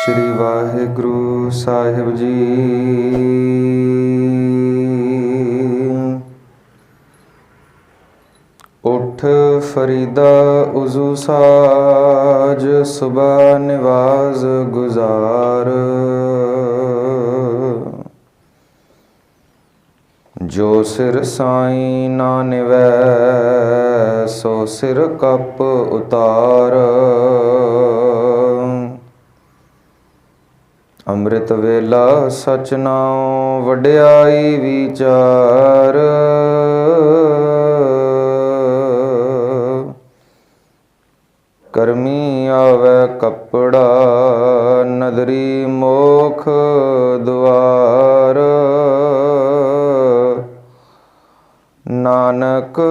श्री वाहिगुरु साहिब जी। उठ फरीदा उजू साज, सुबह निवाज गुजार। जो सिर साईं ना निवै, सो सिर कप उतार। ਅੰਮ੍ਰਿਤ ਵੇਲਾ ਸਚ ਨਾਉ ਵਡਿਆਈ ਵਿਚਾਰ। ਕਰਮੀ ਆਵੈ ਕੱਪੜਾ, ਨਦਰੀ ਮੋਖ ਦੁਆਰ। ਨਾਨਕ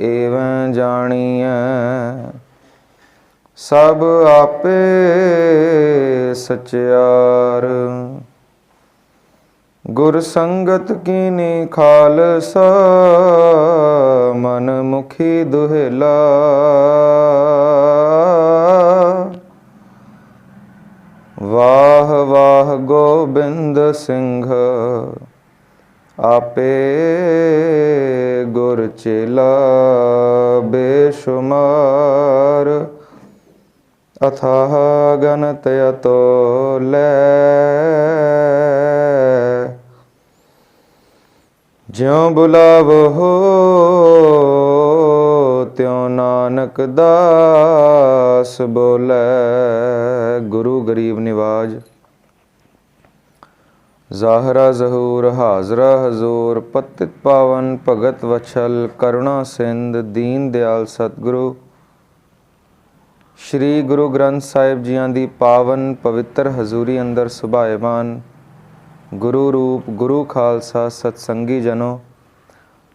ਏਵੈ ਜਾਣੀਐ, ਸਭ ਆਪੇ सचियार। गुर संगत कीनी खालसा, मन मुखी दुहेला। वाह वाह गोबिंद सिंह, आपे गुर चेला बेशुमार। अथाह गणत अतोलै, ज्यों बुलावो हो त्यों नानक दास बोलै। गुरु गरीब निवाज, ज़ाहरा ज़हूर हाजरा हजूर। पतित पावन भगत वछल, करुणा सिंध दीन दयाल सतगुरु श्री गुरु ग्रंथ साहिब जियां दी पावन पवित्र हजूरी अंदर सुभाएमान गुरु रूप गुरु खालसा सतसंगी जनो,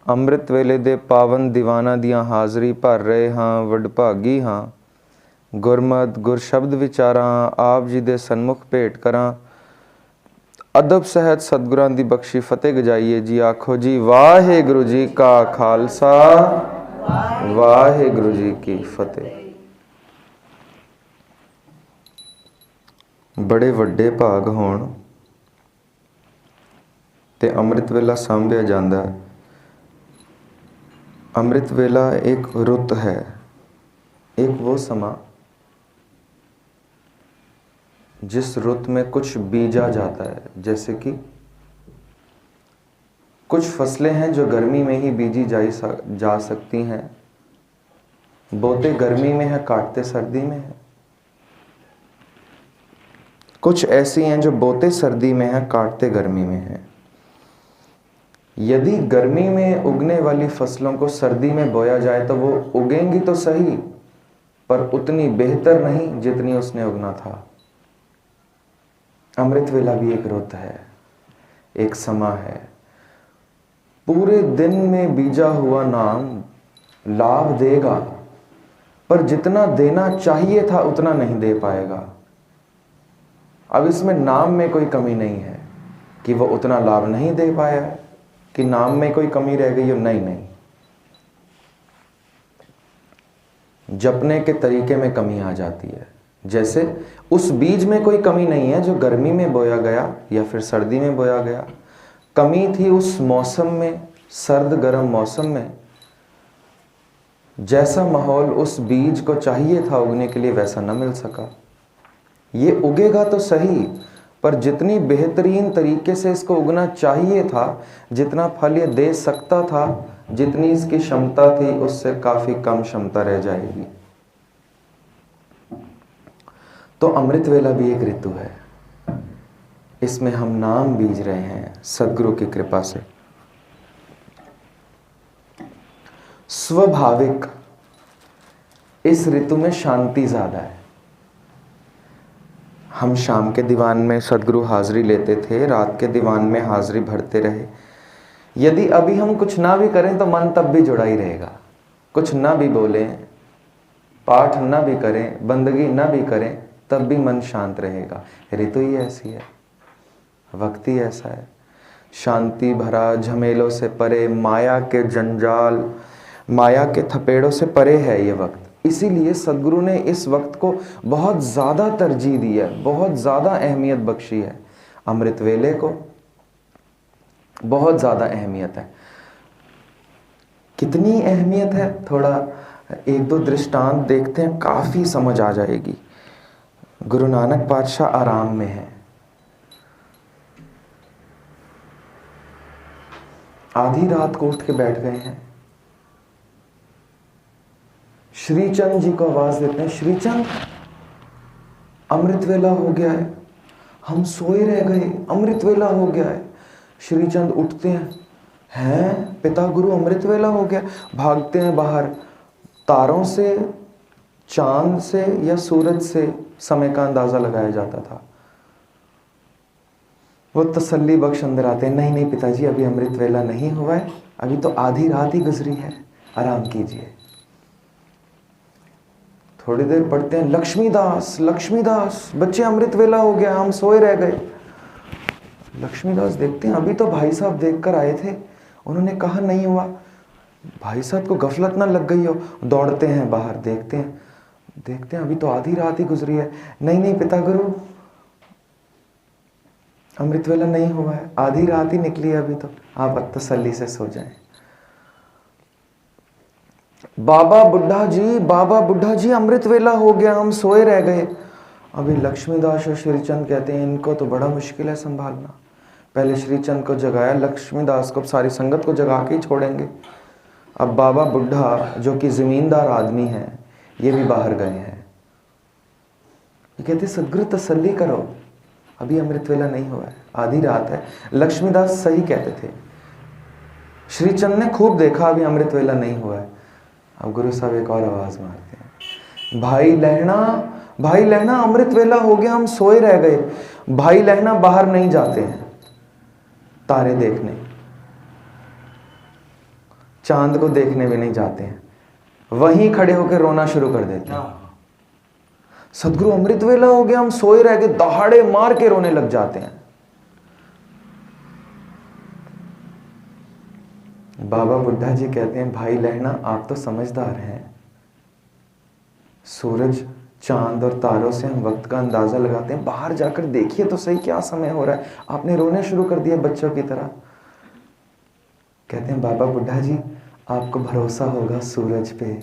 ਅੰਮ੍ਰਿਤ ਵੇਲੇ ਦੇ ਪਾਵਨ ਦੀਵਾਨਾਂ ਦੀਆਂ ਹਾਜ਼ਰੀ ਭਰ ਰਹੇ ਹਾਂ। ਵਡਭਾਗੀ ਹਾਂ, ਗੁਰਮਤਿ ਗੁਰ ਸ਼ਬਦ ਵਿਚਾਰਾਂ ਆਪ ਜੀ ਦੇ ਸਨਮੁਖ ਭੇਟ ਕਰਾਂ। ਅਦਬ ਸਹਿਤ ਸਤਿਗੁਰਾਂ ਦੀ ਬਖਸ਼ੀ ਫਤਿਹ ਗਜਾਈਏ ਜੀ। ਆਖੋ ਜੀ ਵਾਹਿਗੁਰੂ ਜੀ ਕਾ ਖਾਲਸਾ, ਵਾਹਿਗੁਰੂ ਜੀ ਕੀ ਫਤਿਹ। बड़े वड्डे भाग होण ते अमृत वेला सांभिया जांदा है। अमृत वेला एक रुत है, एक वो समा जिस रुत में कुछ बीजा जाता है। जैसे कि कुछ फसलें हैं जो गर्मी में ही बीजी जा सकती हैं, बोते गर्मी में है, काटते सर्दी में है। कुछ ऐसी हैं जो बोते सर्दी में है, काटते गर्मी में है। यदि गर्मी में उगने वाली फसलों को सर्दी में बोया जाए तो वो उगेंगी तो सही, पर उतनी बेहतर नहीं जितनी उसने उगना था। अमृत वेला भी एक रुत है, एक समा है। पूरे दिन में बीजा हुआ नाम लाभ देगा, पर जितना देना चाहिए था उतना नहीं दे पाएगा। अब इसमें नाम में कोई कमी नहीं है कि वो उतना लाभ नहीं दे पाया है, कि नाम में कोई कमी रह गई हो। नहीं नहीं, जपने के तरीके में कमी आ जाती है। जैसे उस बीज में कोई कमी नहीं है जो गर्मी में बोया गया या फिर सर्दी में बोया गया। कमी थी उस मौसम में, सर्द गर्म मौसम में। जैसा माहौल उस बीज को चाहिए था उगने के लिए, वैसा न मिल सका। ये उगेगा तो सही, पर जितनी बेहतरीन तरीके से इसको उगना चाहिए था, जितना फल ये दे सकता था, जितनी इसकी क्षमता थी, उससे काफी कम क्षमता रह जाएगी। तो अमृत वेला भी एक ऋतु है। इसमें हम नाम बीज रहे हैं सदगुरु की कृपा से। स्वाभाविक इस ऋतु में शांति ज्यादा है। हम शाम के दीवान में सदगुरु हाजिरी लेते थे, रात के दीवान में हाजिरी भरते रहे। यदि अभी हम कुछ ना भी करें तो मन तब भी जुड़ा ही रहेगा। कुछ ना भी बोलें, पाठ ना भी करें, बंदगी ना भी करें, तब भी मन शांत रहेगा। ऋतु ही ऐसी है, वक्त ही ऐसा है। शांति भरा, झमेलों से परे, माया के जंजाल, माया के थपेड़ों से परे है ये वक्त। इसीलिए सदगुरु ने इस वक्त को बहुत ज़्यादा तरजीह दी है, बहुत ज़्यादा अहमियत बख्शी है। अमृत वेले को बहुत ज़्यादा अहमियत है। कितनी अहमियत है, थोड़ा एक दो दृष्टांत देखते हैं, काफ़ी समझ आ जाएगी। गुरु नानक पातशाह आराम में है, आधी रात को उठ के बैठ गए हैं। श्रीचंद जी को आवाज देते हैं, श्रीचंद अमृत वेला हो गया है, हम सोए रह गए, अमृत वेला हो गया है। श्रीचंद उठते हैं पिता गुरु अमृत वेला हो गया, भागते हैं बाहर। तारों से, चांद से या सूरज से समय का अंदाजा लगाया जाता था। वो तसल्ली बख्श अंदर आते हैं, नहीं नहीं पिताजी अभी अमृत वेला नहीं हुआ है, अभी तो आधी रात ही गुजरी है, आराम कीजिए। थोड़ी देर पढ़ते हैं, लक्ष्मीदास लक्ष्मीदास बच्चे अमृत वेला हो गया, हम सोए रह गए। लक्ष्मीदास देखते हैं अभी तो भाई साहब देख कर आए थे, उन्होंने कहा नहीं हुआ, भाई साहब को गफलत ना लग गई हो। दौड़ते हैं बाहर, देखते हैं अभी तो आधी रात ही गुजरी है। नहीं नहीं पिता गुरु अमृत वेला नहीं हुआ है, आधी रात ही निकली है अभी तो, आप तसल्ली से सो जाएं। बाबा बुढ़ा जी अमृत वेला हो गया, हम सोए रह गए। अभी लक्ष्मीदास और श्रीचंद कहते हैं इनको तो बड़ा मुश्किल है संभालना। पहले श्रीचंद को जगाया, लक्ष्मीदास को, सारी संगत को जगा के ही छोड़ेंगे। अब बाबा बुढ़ा जो कि जमींदार आदमी है, ये भी बाहर गए हैं। ये कहते सदगुरु तसल्ली करो, अभी अमृत वेला नहीं हुआ है, आधी रात है। लक्ष्मीदास सही कहते थे, श्रीचंद ने खूब देखा अभी अमृत वेला नहीं हुआ है। अब गुरु साहब एक और आवाज मारते हैं, भाई लहना अमृत वेला हो गया, हम सोए रह गए। भाई लहना बाहर नहीं जाते हैं तारे देखने, चांद को देखने भी नहीं जाते हैं, वहीं खड़े होकर रोना शुरू कर देते हैं। सदगुरु अमृत वेला हो गया, हम सोए रह गए, दहाड़े मार के रोने लग जाते हैं। बाबा बुड्ढा जी कहते हैं, भाई लहना आप तो समझदार हैं, सूरज चांद और तारों से हम वक्त का अंदाजा लगाते हैं, बाहर जाकर देखिए तो सही क्या समय हो रहा है, आपने रोने शुरू कर दिया बच्चों की तरह। कहते हैं बाबा बुड्ढा जी आपको भरोसा होगा सूरज पे,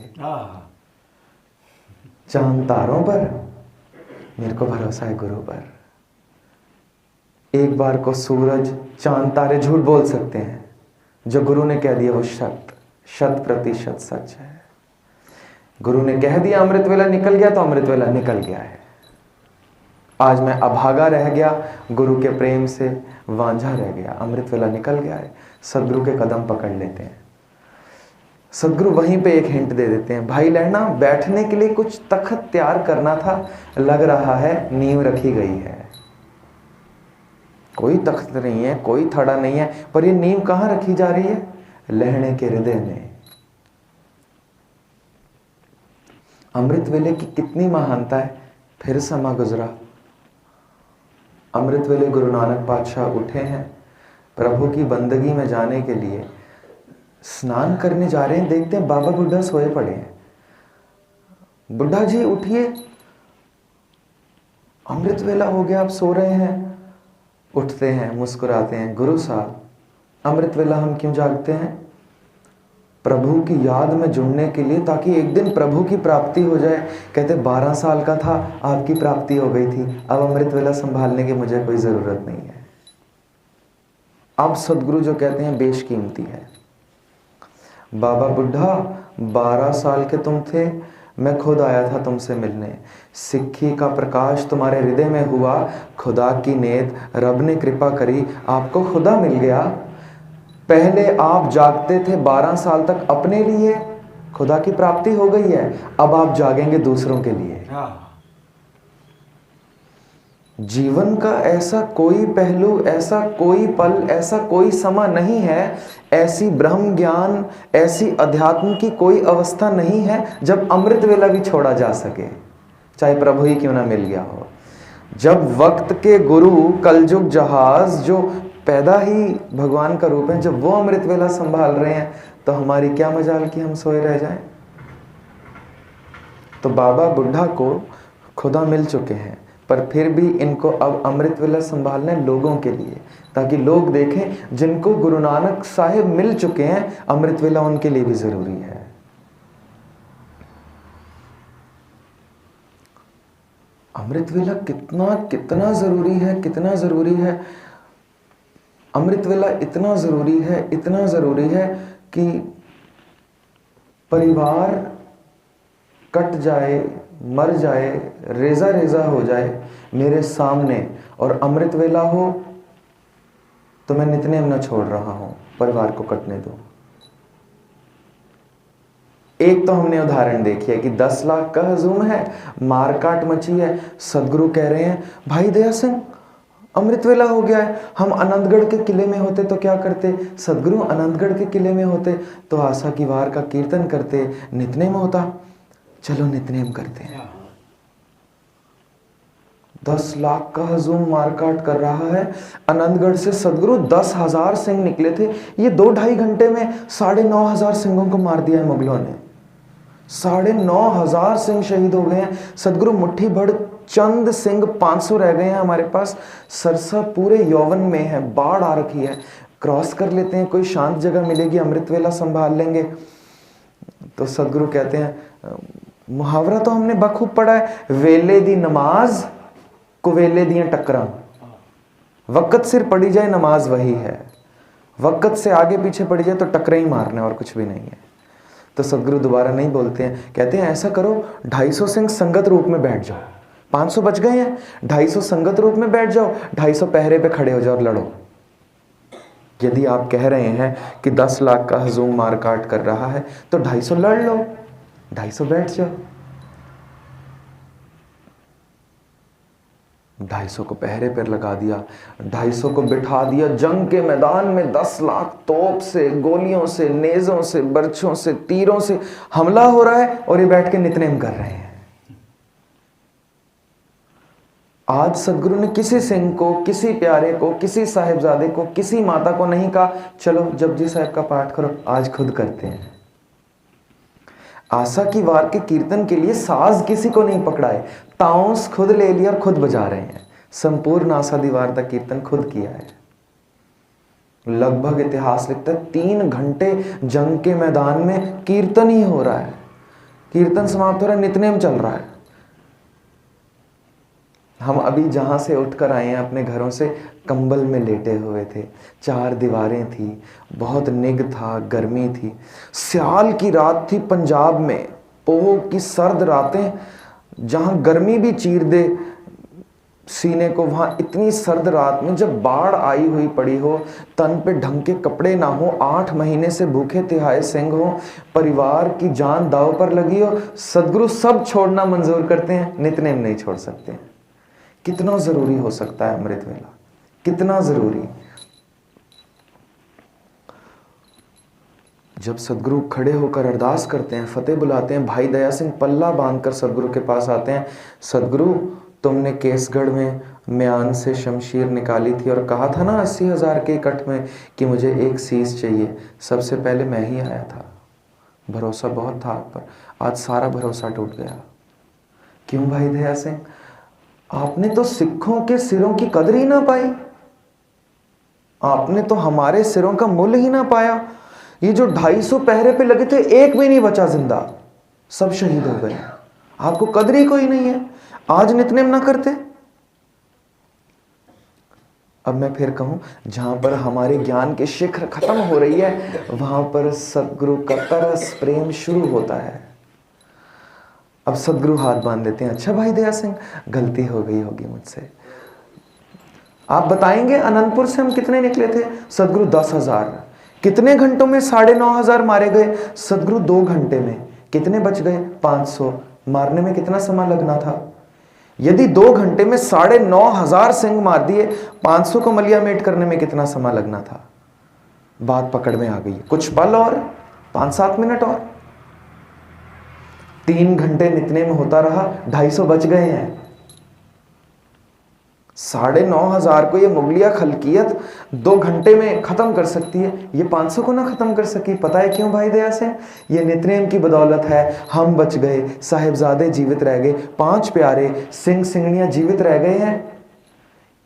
चांद तारों पर, मेरे को भरोसा है गुरु पर। एक बार को सूरज चांद तारे झूठ बोल सकते हैं, जो गुरु ने कह दिया वो 100% सच है। गुरु ने कह दिया अमृत वेला निकल गया तो अमृत वेला निकल गया है। आज मैं अभागा रह गया, गुरु के प्रेम से वांझा रह गया, अमृत वेला निकल गया है। सदगुरु के कदम पकड़ लेते हैं, सदगुरु वहीं पे एक हिंट दे देते हैं, भाई लहना बैठने के लिए कुछ तख्त तैयार करना था, लग रहा है नींव रखी गई है। कोई तख्त नहीं है, कोई थड़ा नहीं है, पर ये नींव कहाँ रखी जा रही है? लहणे के हृदय में। अमृत वेले की कितनी महानता है। फिर समा गुजरा, अमृत वेले गुरु नानक पातशाह उठे हैं, प्रभु की बंदगी में जाने के लिए स्नान करने जा रहे हैं। देखते हैं बाबा बुड्ढा सोए पड़े हैं। बुड्ढा जी उठिए, अमृत वेला हो गया, आप सो रहे हैं। उठते हैं, मुस्कुराते हैं, गुरु साहब अमृत वेला हम क्यों जागते हैं? प्रभु की याद में जुड़ने के लिए, ताकि एक दिन प्रभु की प्राप्ति हो जाए। कहते 12 साल का था, आपकी प्राप्ति हो गई थी, अब अमृत वेला संभालने की मुझे कोई जरूरत नहीं है। अब सदगुरु जो कहते हैं बेशकीमती है। बाबा बुड्ढा 12 साल के तुम थे, मैं खुद आया था तुमसे मिलने, सिक्खी का प्रकाश तुम्हारे हृदय में हुआ, खुदा की नेत रब ने कृपा करी, आपको खुदा मिल गया। पहले आप जागते थे 12 साल तक अपने लिए, खुदा की प्राप्ति हो गई है, अब आप जागेंगे दूसरों के लिए। जीवन का ऐसा कोई पहलू, ऐसा कोई पल, ऐसा कोई समा नहीं है, ऐसी ब्रह्म ज्ञान, ऐसी अध्यात्म की कोई अवस्था नहीं है जब अमृत वेला भी छोड़ा जा सके, चाहे प्रभु ही क्यों ना मिल गया हो। जब वक्त के गुरु कलयुग जहाज जो पैदा ही भगवान का रूप है, जब वो अमृत वेला संभाल रहे हैं, तो हमारी क्या मजाल कि हम सोए रह जाएं। तो बाबा बुढ़ा को खुदा मिल चुके हैं, पर फिर भी इनको अब अमृत वेला संभालना है लोगों के लिए, ताकि लोग देखें जिनको गुरु नानक साहिब मिल चुके हैं, अमृत वेला उनके लिए भी जरूरी है। अमृत वेला कितना कितना जरूरी है, कितना जरूरी है। अमृत वेला इतना जरूरी है, इतना जरूरी है कि परिवार कट जाए, मर जाए, रेजा रेजा हो जाए मेरे सामने, और अमृत वेला हो तो मैं नितनेम न छोड़ रहा हूं, परिवार को कटने दो। एक तो हमने उदाहरण देखी है कि 10 लाख का हजूम है, मारकाट मची है, सदगुरु कह रहे हैं भाई दया सिंह अमृत वेला हो गया है, हम आनंदगढ़ के किले में होते तो क्या करते, सदगुरु आनंदगढ़ के किले में होते तो आशा की वार का कीर्तन करते, नितनेम होता, चलो नितनेम करते हैं। 10 लाख का हजूम मारकाट कर रहा है। आनंदगढ़ से सदगुरु 10,000 सिंह निकले थे, ये 2-2.5 घंटे में 9,500 सिंहों को मार दिया है मुगलों ने। 9,500 सिंह शहीद हो गए हैं। सदगुरु मुट्ठी भर चंद सिंह 500 रह गए हैं हमारे पास। सरसा पूरे यौवन में है, बाढ़ आ रखी है, क्रॉस कर लेते हैं, कोई शांत जगह मिलेगी, अमृत वेला संभाल लेंगे। तो सदगुरु कहते हैं, मुहावरा तो हमने बखूब पढ़ा है, वेले दी नमाज कुवेले दियां टक्करां, वक़्त सिर पड़ी जाए नमाज वही है, वक़्त से आगे पीछे पड़ी जाए तो टकरे ही मारने, और कुछ भी नहीं है। तो सदगुरु दोबारा नहीं बोलते हैं, कहते हैं ऐसा करो 250 सिंह संगत रूप में बैठ जाओ, 500 बच गए हैं, 250 संगत रूप में बैठ जाओ, 250 पहरे पे खड़े हो जाओ और लड़ो। यदि आप कह रहे हैं कि 10 लाख का हजूम मारकाट कर रहा है तो 250 लड़ लो, 250 बैठ जाओ। 250 को पहरे पर लगा दिया, 250 को बिठा दिया जंग के मैदान में। 10 लाख तोप से, गोलियों से, नेजों से, बर्छों से, तीरों से हमला हो रहा है और ये बैठ के नितनेम कर रहे हैं। आज सदगुरु ने किसी सिंह को, किसी प्यारे को, किसी साहिबजादे को, किसी माता को नहीं कहा चलो जपजी साहब का पाठ करो, आज खुद करते हैं। आशा की वार के कीर्तन के लिए साज किसी को नहीं पकड़ाए, ताउंस खुद ले लिया और खुद बजा रहे हैं। संपूर्ण आशा दीवार का कीर्तन खुद किया है। लगभग इतिहास लिखता है 3 घंटे जंग के मैदान में कीर्तन ही हो रहा है। कीर्तन समाप्त हो रहा है, नितनेम चल रहा है। हम अभी जहां से उठकर आए हैं अपने घरों से, कंबल में लेटे हुए थे, 4 दीवारें थी, बहुत निग था, गर्मी थी, स्याल की रात थी पंजाब में, पोह की सर्द रातें, जहां गर्मी भी चीर दे सीने को, वहां इतनी सर्द रात में जब बाढ़ आई हुई पड़ी हो, तन पे ढंग के कपड़े ना हो, 8 महीने से भूखे तिहाए सिंह हो, परिवार की जान दाव पर लगी हो, सदगुरु सब छोड़ना मंजूर करते हैं, नितनेम नहीं छोड़ सकते हैं। कितना जरूरी हो सकता है अमृत वेला, कितना जरूरी। जब सदगुरु खड़े होकर अरदास करते हैं, फतेह बुलाते हैं, भाई दया सिंह पल्ला बांधकर सदगुरु के पास आते हैं। सदगुरु तुमने केसगढ़ में म्यान से शमशीर निकाली थी और कहा था ना 80,000 के इकट्ठ में कि मुझे एक सीस चाहिए, सबसे पहले मैं ही आया था, भरोसा बहुत था आप पर, आज सारा भरोसा टूट गया। क्यों भाई दया सिंह? आपने तो सिखों के सिरों की कदर ही ना पाई, आपने तो हमारे सिरों का मूल्य ही ना पाया। ये जो 250 पहरे पे लगे थे, एक भी नहीं बचा जिंदा, सब शहीद हो गए, आपको कदर ही कोई नहीं है, आज नितनेम ना करते। अब मैं फिर कहूं, जहां पर हमारे ज्ञान के शिखर खत्म हो रही है, वहां पर सदगुरु का तरस प्रेम शुरू होता है। अब सदगुरु हाथ बांध देते हैं, अच्छा भाई दया सिंह गलती हो गई होगी मुझसे, आप बताएंगे अनंतपुर से हम कितने निकले थे? सदगुरु 10,000। कितने घंटों में 9,500 मारे गए? सदगुरु 2 घंटे में। कितने बच गए? 500। मारने में कितना समय लगना था? यदि 2 घंटे में 9,500 सिंह मार दिए, 500 को मलियामेट करने में कितना समय लगना था? बात पकड़ में आ गई। कुछ पल और, 5-7 मिनट और, 3 घंटे नितनेम होता रहा, 250 बच गए हैं। 9,500 को ये मुगलिया खलकियत 2 घंटे में ख़त्म कर सकती है, ये 500 को ना ख़त्म कर सकी। पता है क्यों भाई दया से? ये नितनेम की बदौलत है। हम बच गए, साहिबजादे जीवित रह गए, 5 प्यारे सिंह सिंगड़ियाँ जीवित रह गए हैं।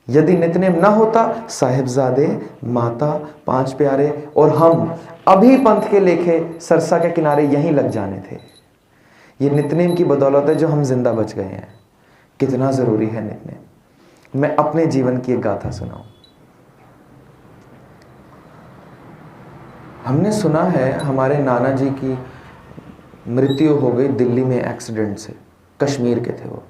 यदि नितनेम ना होता, साहिबजादे, माता, 5 प्यारे और हम अभी पंथ के लेखे सरसा के किनारे यहीं लग जाने थे। ये नितनेम की बदौलत है जो हम जिंदा बच गए हैं। कितना ज़रूरी है नितनेम। मैं अपने जीवन की एक गाथा सुनाऊं। हमने सुना है हमारे नाना जी की मृत्यु हो गई दिल्ली में एक्सीडेंट से। कश्मीर के थे वो,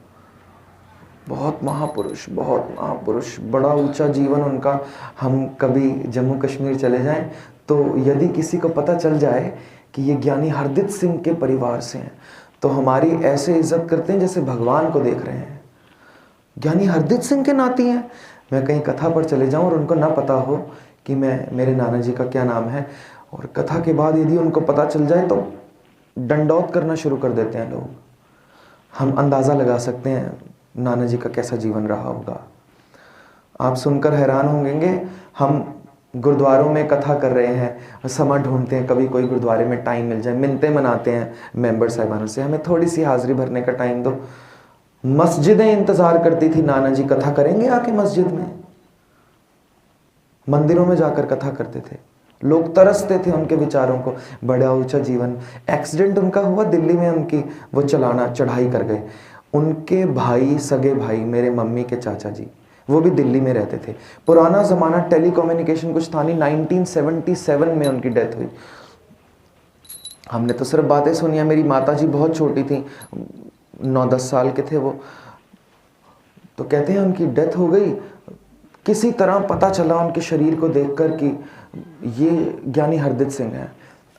बहुत महापुरुष, बड़ा ऊंचा जीवन उनका। हम कभी जम्मू कश्मीर चले जाएं तो यदि किसी को पता चल जाए कि ये ज्ञानी हरदीप सिंह के परिवार से हैं तो हमारी ऐसे इज्जत करते हैं जैसे भगवान को देख रहे हैं। ज्ञानी हरदीप सिंह के नाती हैं। मैं कहीं कथा पर चले जाऊं और उनको ना पता हो कि मेरे नाना जी का क्या नाम है, और कथा के बाद यदि उनको पता चल जाए तो दंडौत करना शुरू कर देते हैं लोग। हम अंदाज़ा लगा सकते हैं नाना जी का कैसा जीवन रहा होगा। आप सुनकर हैरान होंगे। हम गुरुद्वारों में कथा कर रहे हैं, समय ढूंढते हैं कभी कोई गुरुद्वारे में टाइम मिल जाए, मिन्नतें मनाते हैं मेंबर साहिबानों से, हमें थोड़ी सी हाजिरी भरने का टाइम दो। मस्जिदें इंतजार करती थी, नाना जी कथा करेंगे आके मस्जिद में। मंदिरों में जाकर कथा करते थे, लोग तरसते थे उनके विचारों को। बड़ा ऊंचा जीवन। एक्सीडेंट उनका हुआ दिल्ली में, उनकी वो चढ़ाई कर गए। उनके भाई, सगे भाई, मेरे मम्मी के चाचा जी, वो भी दिल्ली में रहते थे। पुराना ज़माना, टेलीकम्युनिकेशन कुछ था नहीं। 1977 में उनकी डेथ हुई। हमने तो सिर्फ बातें सुनी है। मेरी माता जी बहुत छोटी थी, 9-10 साल के थे वो। तो कहते हैं उनकी डेथ हो गई। किसी तरह पता चला उनके शरीर को देखकर कि ये ज्ञानी हरदीप सिंह हैं।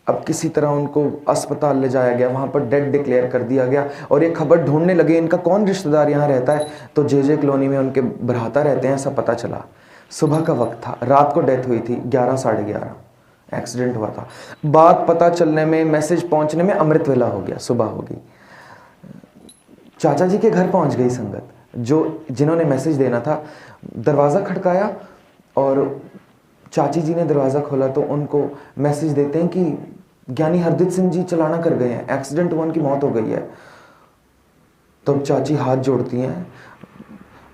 अब किसी तरह उनको अस्पताल ले जाया गया, वहाँ पर डेड डिक्लेयर कर दिया गया। और ये खबर ढूंढने लगे इनका कौन रिश्तेदार यहाँ रहता है, तो जे कॉलोनी में उनके भ्राता रहते हैं, ऐसा पता चला। सुबह का वक्त था, रात को डेथ हुई थी, 11 साढ़े 11 एक्सीडेंट हुआ था। बात पता चलने में, मैसेज पहुँचने में अमृत वेला हो गया, सुबह हो गई। चाचा जी के घर पहुँच गई संगत, जिन्होंने मैसेज देना था। दरवाज़ा खटकाया और चाची जी ने दरवाज़ा खोला तो उनको मैसेज देते हैं कि ज्ञानी हरदीप सिंह जी चलाना कर गए हैं, एक्सीडेंट हुआ, उनकी मौत हो गई है। तो चाची हाथ जोड़ती हैं।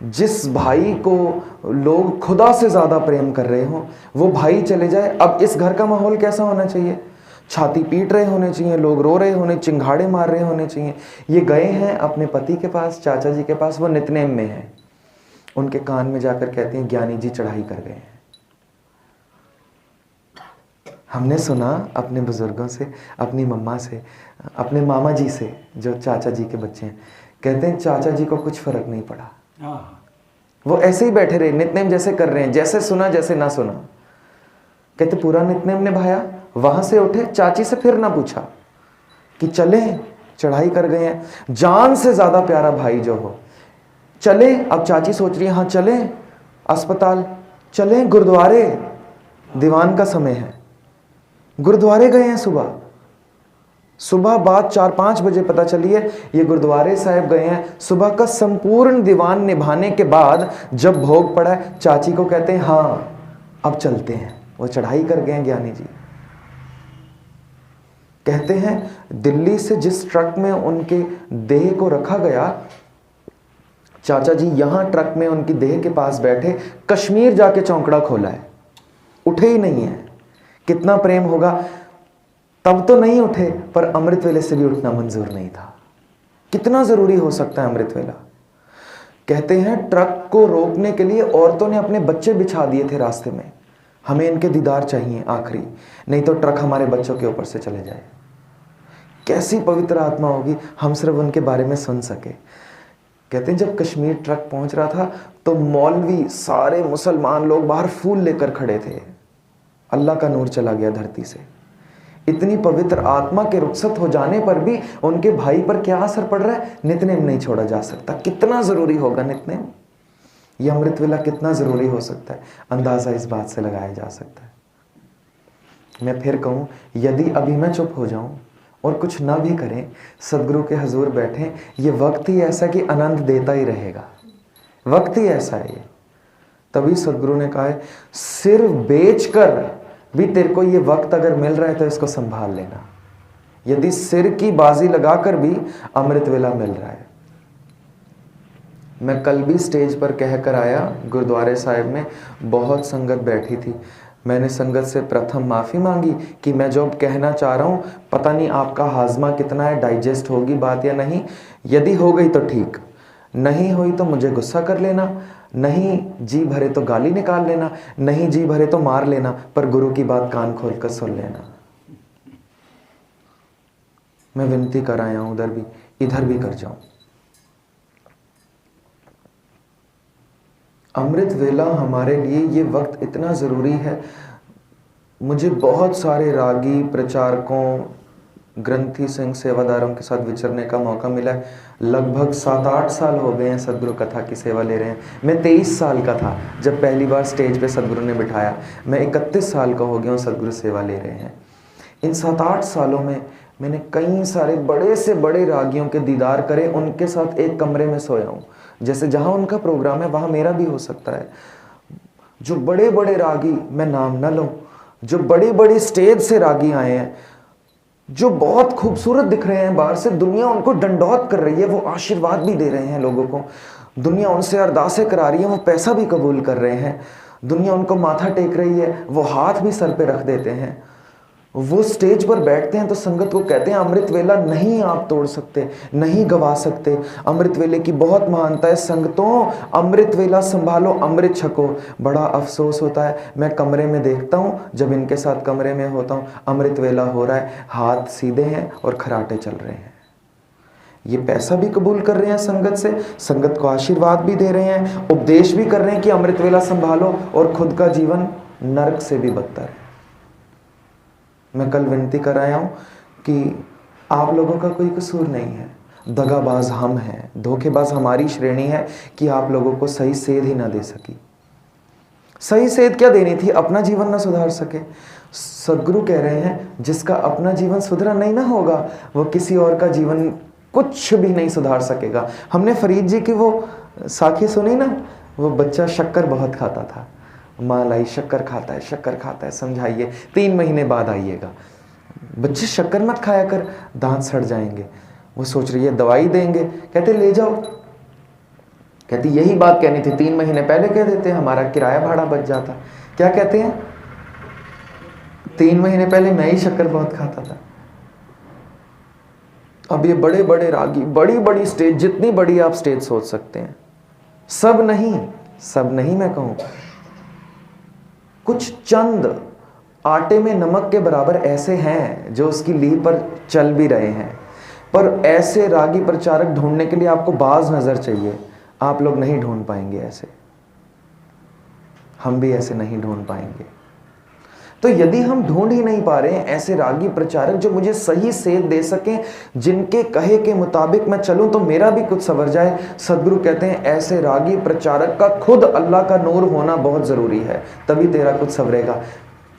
जिस भाई को लोग खुदा से ज़्यादा प्रेम कर रहे हो, वो भाई चले जाए, अब इस घर का माहौल कैसा होना चाहिए? छाती पीट रहे होने चाहिए, लोग रो रहे होने, चिंगाड़े मार रहे होने चाहिए। ये गए हैं अपने पति के पास, चाचा जी के पास, वो नितनेम में हैं। उनके कान में जाकर कहते हैं ज्ञानी जी चढ़ाई कर गए हैं। हमने सुना अपने बुजुर्गों से, अपनी मम्मा से, अपने मामा जी से जो चाचा जी के बच्चे हैं, कहते हैं चाचा जी को कुछ फर्क नहीं पड़ा। वो ऐसे ही बैठे रहे, नितनेम जैसे कर रहे हैं, जैसे सुना जैसे ना सुना। कहते पूरा नितनेम निभाया, वहां से उठे, चाची से फिर ना पूछा कि चले, चढ़ाई कर गए हैं। जान से ज्यादा प्यारा भाई जो हो, चले। अब चाची सोच रही है हाँ चले अस्पताल, चले गुरुद्वारे, दीवान का समय है। गुरुद्वारे गए हैं सुबह बात 4-5 बजे पता चली है, ये गुरुद्वारे साहिब गए हैं। सुबह का संपूर्ण दीवान निभाने के बाद जब भोग पड़ा है, चाची को कहते हैं हाँ अब चलते हैं। वो चढ़ाई कर गए हैं ज्ञानी जी। कहते हैं दिल्ली से जिस ट्रक में उनके देह को रखा गया, चाचा जी यहां ट्रक में उनकी देह के पास बैठे, कश्मीर जाके चौंकड़ा खोला है, उठे ही नहीं है। कितना प्रेम होगा, तब तो नहीं उठे, पर अमृत वेले से भी उठना मंजूर नहीं था। कितना जरूरी हो सकता है अमृत वेला। कहते हैं ट्रक को रोकने के लिए औरतों ने अपने बच्चे बिछा दिए थे रास्ते में, हमें इनके दीदार चाहिए आखिरी, नहीं तो ट्रक हमारे बच्चों के ऊपर से चले जाए। कैसी पवित्र आत्मा होगी, हम सिर्फ उनके बारे में सुन सके। कहते हैं जब कश्मीर ट्रक पहुंच रहा था तो मौलवी, सारे मुसलमान लोग बाहर फूल लेकर खड़े थे। अल्लाह का नूर चला गया धरती से। इतनी पवित्र आत्मा के रुखसत हो जाने पर भी उनके भाई पर क्या असर पड़ रहा है? नितनेम नहीं छोड़ा जा सकता। कितना जरूरी होगा नितनेम, यह अमृत वेला कितना जरूरी हो सकता है, अंदाजा इस बात से लगाया जा सकता है। मैं फिर कहूं, यदि अभी मैं चुप हो जाऊं और कुछ ना भी करें, सदगुरु के हजूर बैठें, ये वक्त ही ऐसा कि आनंद देता ही रहेगा। वक्त ही ऐसा है ये। तभी सदगुरु ने कहा है सिर बेचकर भी तेरे को ये वक्त अगर मिल रहा है तो इसको संभाल लेना। यदि सिर की बाजी लगाकर भी अमृत वेला मिल रहा है। मैं कल भी स्टेज पर कह कर आया, गुरुद्वारे साहिब में बहुत संगत बैठी थी। मैंने संगत से प्रथम माफ़ी मांगी कि मैं जो कहना चाह रहा हूँ पता नहीं आपका हाजमा कितना है, डाइजेस्ट होगी बात या नहीं। यदि हो गई तो ठीक, नहीं हुई तो मुझे गुस्सा कर लेना, नहीं जी भरे तो गाली निकाल लेना, नहीं जी भरे तो मार लेना, पर गुरु की बात कान खोल कर सुन लेना। मैं विनती कर आया हूं, उधर भी इधर भी कर जाऊं। अमृत वेला हमारे लिए ये वक्त इतना ज़रूरी है। मुझे बहुत सारे रागी, प्रचारकों, ग्रंथी सिंह, सेवादारों के साथ विचरने का मौका मिला है। लगभग 7-8 साल हो गए हैं सदगुरु कथा की सेवा ले रहे हैं। मैं 23 साल का था जब पहली बार स्टेज पे सदगुरु ने बिठाया। मैं 31 साल का हो गया हूँ, सदगुरु सेवा ले रहे हैं। इन 7-8 सालों में मैंने कई सारे बड़े से बड़े रागियों के दीदार करे, उनके साथ एक कमरे में सोया हूँ। जैसे जहाँ उनका प्रोग्राम है वहाँ मेरा भी हो सकता है। जो बड़े बड़े रागी, मैं नाम ना लूँ, जो बड़ी बड़ी स्टेज से रागी आए हैं, जो बहुत खूबसूरत दिख रहे हैं, बाहर से दुनिया उनको दंडौत कर रही है, वो आशीर्वाद भी दे रहे हैं लोगों को, दुनिया उनसे अरदासें करा रही है, वो पैसा भी कबूल कर रहे हैं, दुनिया उनको माथा टेक रही है, वो हाथ भी सर पे रख देते हैं। वो स्टेज पर बैठते हैं तो संगत को कहते हैं अमृत वेला नहीं आप तोड़ सकते, नहीं गवा सकते। अमृत वेले की बहुत महानता है। संगतों, अमृत वेला संभालो, अमृत छको। बड़ा अफसोस होता है, मैं कमरे में देखता हूँ, जब इनके साथ कमरे में होता हूँ, अमृत वेला हो रहा है, हाथ सीधे हैं और खराटे चल रहे हैं। ये पैसा भी कबूल कर रहे हैं संगत से, संगत को आशीर्वाद भी दे रहे हैं, उपदेश भी कर रहे हैं कि अमृत वेला संभालो, और खुद का जीवन नरक से भी बदतर है। मैं कल विनती कर आया हूँ कि आप लोगों का कोई कसूर नहीं है, दगाबाज हम हैं, धोखेबाज हमारी श्रेणी है कि आप लोगों को सही सेध ही ना दे सकी। सही सेध क्या देनी थी? अपना जीवन ना सुधार सके। सदगुरु कह रहे हैं जिसका अपना जीवन सुधरा नहीं ना होगा, वो किसी और का जीवन कुछ भी नहीं सुधार सकेगा। हमने फरीद जी की वो साखी सुनी ना, वो बच्चा शक्कर बहुत खाता था, माँ लाई शक्कर खाता है, शक्कर खाता है, समझाइए 3 महीने बाद आइएगा। बच्चे शक्कर मत खाया कर, दांत सड़ जाएंगे। वो सोच रही है दवाई देंगे, कहते ले जाओ। कहती यही बात कहनी थी 3 महीने पहले कह देते, हमारा किराया भाड़ा बच जाता। क्या कहते हैं? 3 महीने पहले मैं ही शक्कर बहुत खाता था। अब ये बड़े बड़े रागी, बड़ी बड़ी स्टेज, जितनी बड़ी आप स्टेज सोच सकते हैं, सब नहीं मैं कहूँ, कुछ चंद आटे में नमक के बराबर ऐसे हैं जो उसकी लीह पर चल भी रहे हैं। पर ऐसे रागी प्रचारक ढूंढने के लिए आपको बाज नजर चाहिए। आप लोग नहीं ढूंढ पाएंगे ऐसे, हम भी ऐसे नहीं ढूंढ पाएंगे। तो यदि हम ढूंढ ही नहीं पा रहे हैं ऐसे रागी प्रचारक जो मुझे सही सेध दे सकें, जिनके कहे के मुताबिक मैं चलूं तो मेरा भी कुछ सवर जाए, सदगुरु कहते हैं ऐसे रागी प्रचारक का खुद अल्लाह का नूर होना बहुत जरूरी है, तभी तेरा कुछ सवरेगा।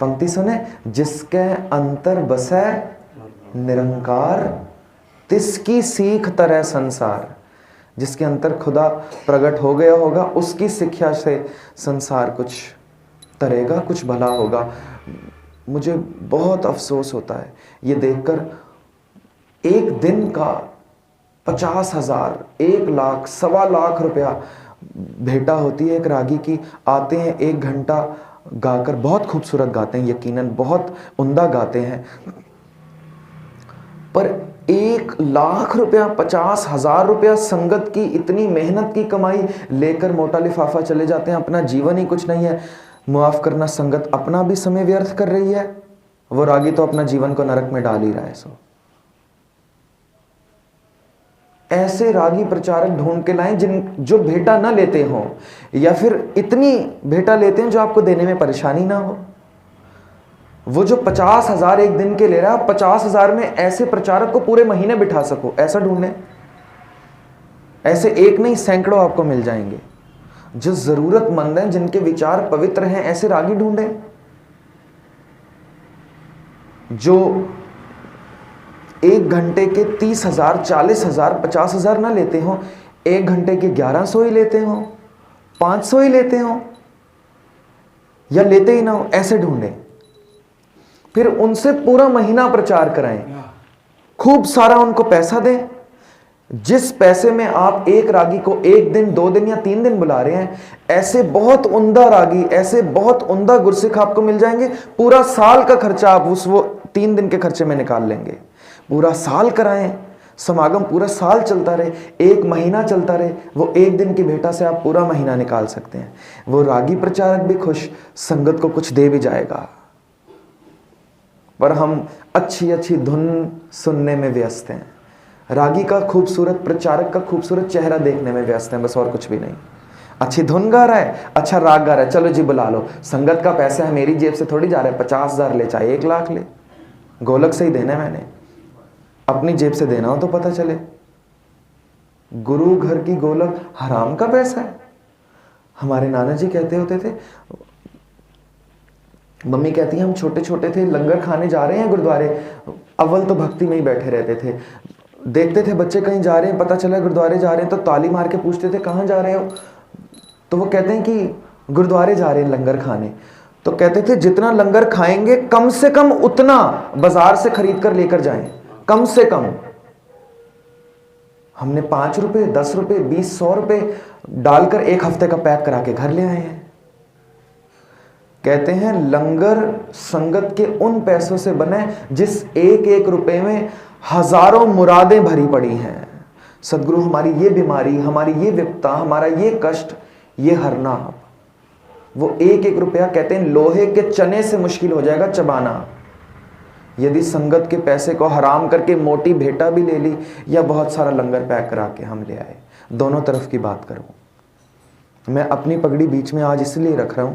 पंक्ति सुने, जिसके अंतर बसै निरंकार, तिसकी सीख तरह संसार। जिसके अंतर खुदा प्रकट हो गया होगा, उसकी शिक्षा से संसार कुछ तरेगा, कुछ भला होगा। मुझे बहुत अफसोस होता है ये देखकर, एक दिन का 50,000, 1 लाख, 1.25 लाख रुपया भेंटा होती है एक रागी की। आते हैं 1 घंटा गाकर, बहुत खूबसूरत गाते हैं, यकीनन बहुत उम्दा गाते हैं, पर 1 लाख रुपया, 50,000 रुपया संगत की इतनी मेहनत की कमाई लेकर मोटा लिफाफा चले जाते हैं। अपना जीवन ही कुछ नहीं है। माफ करना, संगत अपना भी समय व्यर्थ कर रही है, वो रागी तो अपना जीवन को नरक में डाल ही रहा है। सो ऐसे रागी प्रचारक ढूंढ के लाएं जो भेंटा ना लेते हो, या फिर इतनी भेंटा लेते हैं जो आपको देने में परेशानी ना हो। वो जो 50,000 एक दिन के ले रहा है, 50,000 में ऐसे प्रचारक को पूरे महीने बिठा सको, ऐसा ढूंढें। ऐसे एक नहीं, सैकड़ों आपको मिल जाएंगे जो जरूरतमंद हैं, जिनके विचार पवित्र हैं। ऐसे रागी ढूंढें जो 1 घंटे के 30,000, 40,000, 50,000 ना लेते हो, 1 घंटे के 1100 ही लेते हो, 500 ही लेते हो। या लेते ही ना हो, ऐसे ढूंढें। फिर उनसे पूरा महीना प्रचार कराएं, खूब सारा उनको पैसा दें। जिस पैसे में आप एक रागी को 1 दिन 2 दिन या 3 दिन बुला रहे हैं, ऐसे बहुत उम्दा रागी, ऐसे बहुत उम्दा गुरसिख आपको मिल जाएंगे। पूरा साल का खर्चा आप वो 3 दिन के खर्चे में निकाल लेंगे। पूरा साल कराएं समागम, पूरा साल चलता रहे, 1 महीना चलता रहे, वो 1 दिन की भेंटा से आप पूरा महीना निकाल सकते हैं। वो रागी प्रचारक भी खुश, संगत को कुछ दे भी जाएगा। पर हम अच्छी अच्छी धुन सुनने में व्यस्त हैं, रागी का खूबसूरत, प्रचारक का खूबसूरत चेहरा देखने में व्यस्त हैं, बस और कुछ भी नहीं। अच्छी धुन गा रहा है, अच्छा राग गा रहा है, चलो जी बुला लो। संगत का पैसा है, मेरी जेब से थोड़ी जा रहा है। 50,000 ले चाहे 1 लाख ले, गोलक से ही देना है मैंने। अपनी जेब से देना हो तो पता चले। गुरु घर की गोलक हराम का पैसा है। हमारे नाना जी कहते होते थे, मम्मी कहती है हम छोटे छोटे थे, लंगर खाने जा रहे हैं गुरुद्वारे, अव्वल तो भक्ति में ही बैठे रहते थे। देखते थे बच्चे कहीं जा रहे हैं, पता चला गुरुद्वारे जा रहे हैं, तो ताली मार के पूछते थे कहाँ जा रहे हो, तो वो कहते हैं कि गुरुद्वारे जा रहे हैं लंगर खाने। तो कहते थे जितना लंगर खाएंगे कम से कम उतना बाजार से खरीद कर लेकर जाएं, कम से कम। हमने 5 रुपए, 10 रुपए, 20, 100 रुपए डालकर 1 हफ्ते का पैक करा के घर ले आए हैं। कहते हैं लंगर संगत के उन पैसों से बने जिस 1-1 रुपए में हजारों मुरादें भरी पड़ी हैं। सदगुरु हमारी ये बीमारी, हमारी ये विपदा, हमारा ये कष्ट, ये हरना, वो 1-1 रुपया कहते हैं लोहे के चने से मुश्किल हो जाएगा चबाना। यदि संगत के पैसे को हराम करके मोटी भेंटा भी ले ली या बहुत सारा लंगर पैक करा के हम ले आए, दोनों तरफ की बात करूं। मैं अपनी पगड़ी बीच में आज इसलिए रख रहा हूं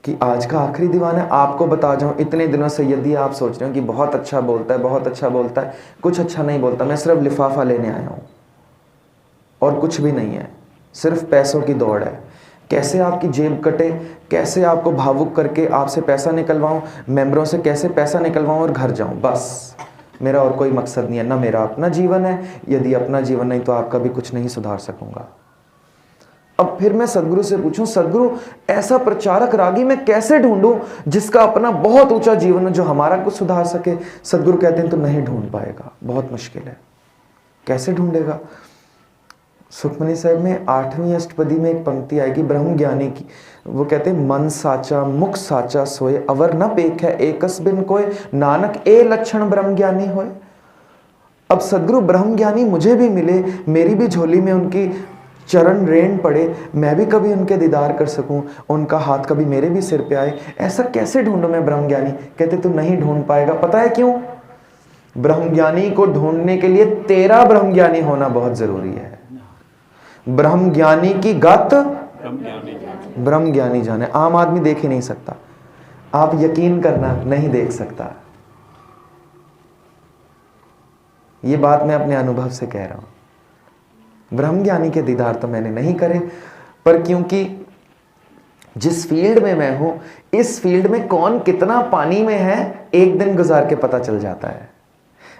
कि आज का आखिरी दीवान है, आपको बता जाऊं। इतने दिनों से यदि आप सोच रहे हो कि बहुत अच्छा बोलता है, बहुत अच्छा बोलता है, कुछ अच्छा नहीं बोलता, मैं सिर्फ लिफाफा लेने आया हूं और कुछ भी नहीं है, सिर्फ पैसों की दौड़ है। कैसे आपकी जेब कटे, कैसे आपको भावुक करके आपसे पैसा निकलवाऊं, मेंबरों से कैसे पैसा निकलवाऊं और घर जाऊं, बस मेरा और कोई मकसद नहीं है। ना मेरा अपना जीवन है, यदि अपना जीवन नहीं तो आपका भी कुछ नहीं सुधार सकूंगा। अब फिर मैं सदगुरु से पूछूं, सदगुरु ऐसा प्रचारक रागी मैं कैसे ढूंढूं जिसका अपना बहुत ऊंचा जीवन है, जो हमारा कुछ सुधार सके। सदगुरु कहते हैं तो नहीं ढूंढ पाएगा, बहुत मुश्किल है। कैसे ढूंढेगा? सुखमनी साहब में 8वीं अष्टपदी में एक पंक्ति आएगी ब्रह्म ज्ञानी की। वो कहते हैं मन साचा मुख साचा सोए, अवर न पेख है एकस बिन कोय, नानक ए लक्षण ब्रह्म ज्ञानी होए। अब सदगुरु ब्रह्म ज्ञानी मुझे भी मिले, मेरी भी झोली में उनकी चरण रेण पड़े, मैं भी कभी उनके दीदार कर सकूं, उनका हाथ कभी मेरे भी सिर पे आए, ऐसा कैसे ढूंढूं मैं ब्रह्म ज्ञानी? कहते तू नहीं ढूंढ पाएगा। पता है क्यों? ब्रह्म ज्ञानी को ढूंढने के लिए तेरा ब्रह्म ज्ञानी होना बहुत जरूरी है। ब्रह्म ज्ञानी की गत ब्रह्म ज्ञानी जाने। आम आदमी देख ही नहीं सकता, आप यकीन करना नहीं देख सकता। ये बात मैं अपने अनुभव से कह रहा हूं। ब्रह्म ज्ञानी के दीदार तो मैंने नहीं करे, पर क्योंकि जिस फील्ड में मैं हूं, इस फील्ड में कौन कितना पानी में है एक दिन गुजार के पता चल जाता है।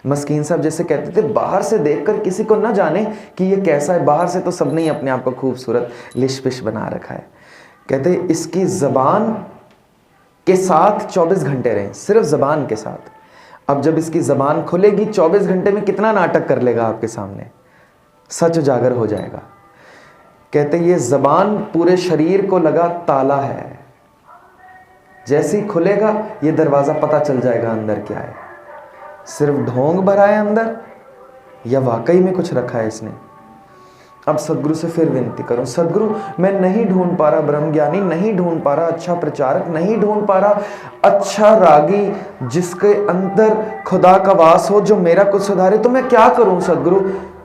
मस्कीन साहब जैसे कहते थे, बाहर से देखकर किसी को ना जाने कि ये कैसा है, बाहर से तो सबने ही अपने आप को खूबसूरत लिश पिश बना रखा है। कहते इसकी जबान के साथ 24 घंटे रहें, सिर्फ जबान के साथ। अब जब इसकी जबान खुलेगी 24 घंटे में कितना नाटक कर लेगा आपके सामने, सच उजागर हो जाएगा। कहते ये जबान पूरे शरीर को लगा ताला है, जैसे ही खुलेगा ये दरवाजा पता चल जाएगा अंदर क्या है। सिर्फ ढोंग भरा है अंदर या वाकई में कुछ रखा है इसने। अब सदगुरु से फिर विनती करूं, सदगुरु मैं नहीं ढूंढ पा रहा ब्रह्म ज्ञानी, नहीं ढूंढ पा रहा अच्छा प्रचारक, नहीं ढूंढ पा रहा अच्छा रागी जिसके अंदर खुदा का वास हो, जो मेरा कुछ सुधारे, तो मैं क्या करूं सदगुरु?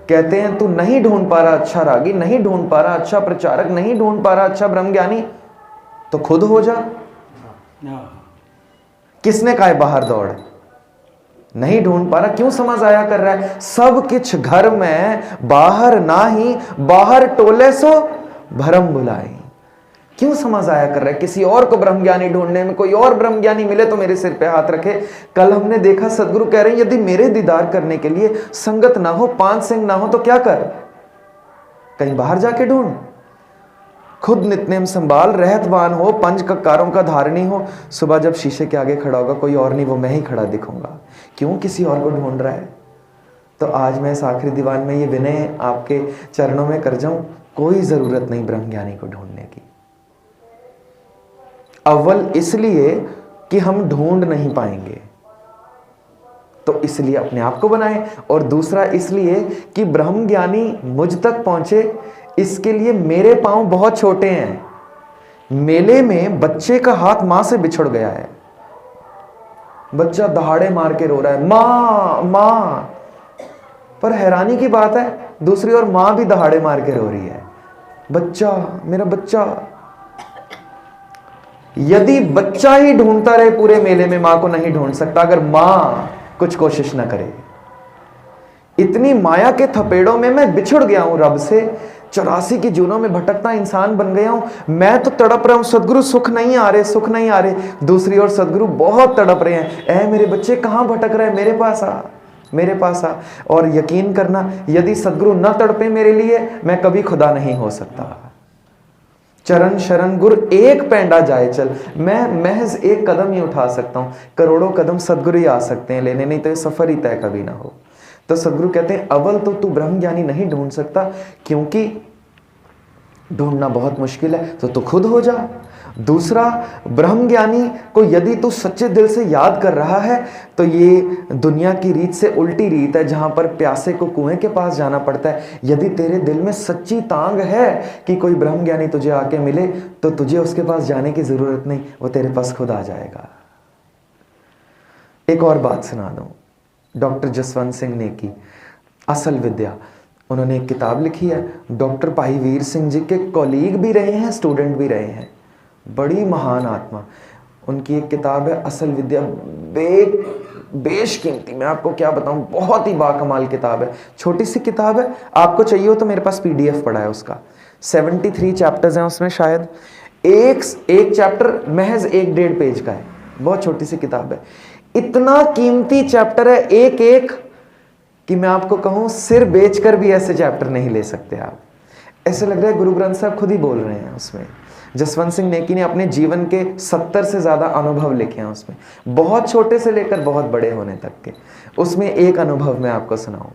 कहते हैं तू नहीं ढूंढ पा रहा अच्छा रागी, नहीं ढूंढ पा रहा अच्छा प्रचारक, नहीं ढूंढ पा रहा अच्छा ब्रह्म ज्ञानी, तो खुद हो जा। किसने कहा है बाहर दौड़? नहीं ढूंढ पा रहा, क्यों समझ आया कर रहा है? सब कुछ घर में बाहर ना ही, बाहर टोले सो भरम बुलाई। क्यों समझ आया कर रहा है? किसी और को ब्रह्म ज्ञानी ढूंढने में, कोई और ब्रह्म ज्ञानी मिले तो मेरे सिर पे हाथ रखे। कल हमने देखा सदगुरु कह रहे हैं यदि मेरे दीदार करने के लिए संगत ना हो, 5 सिंह ना हो, तो क्या कर? कहीं बाहर जाके ढूंढ। खुद नित्यनेम संभाल, रहतवान हो, पंच ककारों का धारणी हो। सुबह जब शीशे के आगे खड़ा होगा, कोई और नहीं, वो मैं ही खड़ा दिखूंगा। क्यों किसी और को ढूंढ रहा है? तो आज मैं इस आखिरी दीवान में ये विनय आपके चरणों में कर जाऊं, कोई जरूरत नहीं ब्रह्मज्ञानी को ढूंढने की। अव्वल इसलिए कि हम ढूंढ नहीं पाएंगे, तो इसलिए अपने आप को बनाएं, और दूसरा इसलिए कि ब्रह्मज्ञानी मुझ तक पहुंचे, इसके लिए मेरे पांव बहुत छोटे हैं। मेले में बच्चे का हाथ मां से बिछड़ गया है, बच्चा दहाड़े मार के रो रहा है, मां मां। पर हैरानी की बात है, दूसरी ओर मां भी दहाड़े मार के रो रही है, बच्चा, मेरा बच्चा। यदि बच्चा ही ढूंढता रहे पूरे मेले में, मां को नहीं ढूंढ सकता अगर मां कुछ कोशिश ना करे। इतनी माया के थपेड़ों में मैं बिछुड़ गया हूं रब से, 84 की जूनों में भटकता इंसान बन गया हूं। मैं तो तड़प रहा हूं, सदगुरु सुख नहीं आ रहे, सुख नहीं आ रहे। दूसरी ओर सदगुरु बहुत तड़प रहे हैं, ऐ मेरे बच्चे कहां भटक रहे हैं, मेरे पास आ, मेरे पास आ। और यकीन करना, यदि सदगुरु न तड़पे मेरे लिए, मैं कभी खुदा नहीं हो सकता। चरण शरण गुरु एक पैंडा जाए चल, मैं महज एक कदम ही उठा सकता हूं, करोड़ों कदम सदगुरु ही आ सकते हैं लेने, नहीं तो ये सफर ही तय कभी ना हो। तो सदगुरु कहते हैं अव्वल तो तू ब्रह्मज्ञानी नहीं ढूंढ सकता, क्योंकि ढूंढना बहुत मुश्किल है, तो तू खुद हो जा। दूसरा, ब्रह्मज्ञानी को यदि तू सच्चे दिल से याद कर रहा है, तो ये दुनिया की रीत से उल्टी रीत है, जहां पर प्यासे को कुएं के पास जाना पड़ता है। यदि तेरे दिल में सच्ची तांग है कि कोई ब्रह्मज्ञानी तुझे आके मिले, तो तुझे उसके पास जाने की जरूरत नहीं, वो तेरे पास खुद आ जाएगा। एक और बात सुना दूं, डॉक्टर जसवंत सिंह नेकी, असल विद्या, उन्होंने एक किताब लिखी है। डॉक्टर भाई वीर सिंह जी के कॉलीग भी रहे हैं, स्टूडेंट भी रहे हैं, बड़ी महान आत्मा। उनकी एक किताब है असल विद्या, बेशकीमती, मैं आपको क्या बताऊं, बहुत ही बाकमाल किताब है। छोटी सी किताब है, आपको चाहिए हो तो मेरे पास PDF पड़ा है उसका। 73 चैप्टर्स हैं उसमें, शायद एक चैप्टर महज 1-1.5 पेज का है, बहुत छोटी सी किताब है। इतना कीमती चैप्टर है एक एक, कि मैं आपको कहूं सिर बेचकर भी ऐसे चैप्टर नहीं ले सकते आप। ऐसे लग रहा है गुरु ग्रंथ साहब खुद ही बोल रहे हैं उसमें। जसवंत सिंह नेकी ने अपने जीवन के 70 से ज्यादा अनुभव लिखे हैं उसमें, बहुत छोटे से लेकर बहुत बड़े होने तक के। उसमें एक अनुभव मैं आपको सुनाऊं।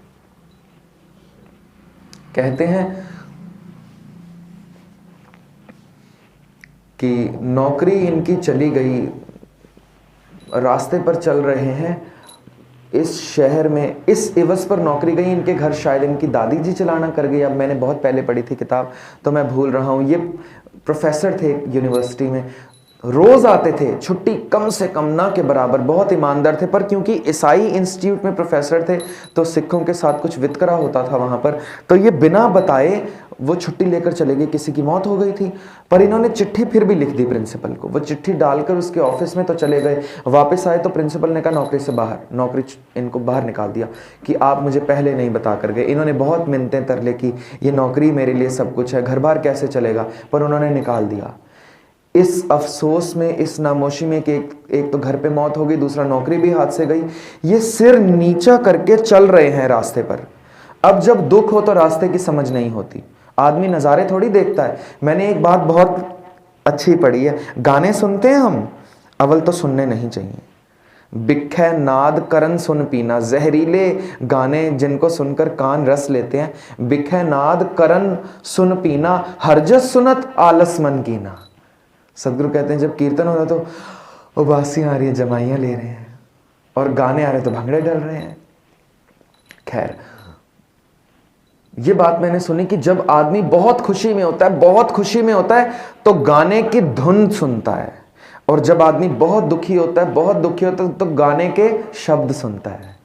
कहते हैं कि नौकरी इनकी चली गई, रास्ते पर चल रहे हैं इस शहर में, इस इवज पर नौकरी गई, इनके घर शायद इनकी दादी जी चलाना कर गई। अब मैंने बहुत पहले पढ़ी थी किताब, तो मैं भूल रहा हूँ। ये प्रोफेसर थे यूनिवर्सिटी में, रोज आते थे, छुट्टी कम से कम ना के बराबर, बहुत ईमानदार थे। पर क्योंकि ईसाई इंस्टीट्यूट में प्रोफेसर थे, तो सिखों के साथ कुछ वितकरा होता था वहां पर, तो ये बिना बताए वो छुट्टी लेकर चले गए। किसी की मौत हो गई थी, पर इन्होंने चिट्ठी फिर भी लिख दी प्रिंसिपल को। वो चिट्ठी डालकर उसके ऑफिस में तो चले गए, वापस आए तो प्रिंसिपल ने कहा नौकरी से बाहर, नौकरी इनको बाहर निकाल दिया कि आप मुझे पहले नहीं बता कर गए। इन्होंने बहुत मिन्नतें तरले की, ये नौकरी मेरे लिए सब कुछ है, घर बार कैसे चलेगा, पर उन्होंने निकाल दिया। इस अफसोस में, इस नामोशी में कि एक तो घर पे मौत हो गई, दूसरा नौकरी भी हाथ से गई। ये सिर नीचा करके चल रहे हैं रास्ते पर। अब जब दुख हो तो रास्ते की समझ नहीं होती, आदमी नज़ारे थोड़ी देखता है। मैंने एक बात बहुत अच्छी पढ़ी है, गाने सुनते हैं हम, अव्वल तो सुनने नहीं चाहिए। बिखे नाद करन सुन पीना, जहरीले गाने जिनको सुनकर कान रस लेते हैं। बिखे नाद करन सुन पीना, हरजस सुनत आलस मन कीना। सदगुरु कहते हैं जब कीर्तन हो रहा तो उबासियां आ रही है, जमाइयां ले रहे हैं, और गाने आ रहे तो भंगड़े डल रहे हैं। खैर, ये बात मैंने सुनी कि जब आदमी बहुत खुशी में होता है, बहुत खुशी में होता है, तो गाने की धुन सुनता है, और जब आदमी बहुत दुखी होता है, बहुत दुखी होता है, तो गाने के शब्द सुनता है।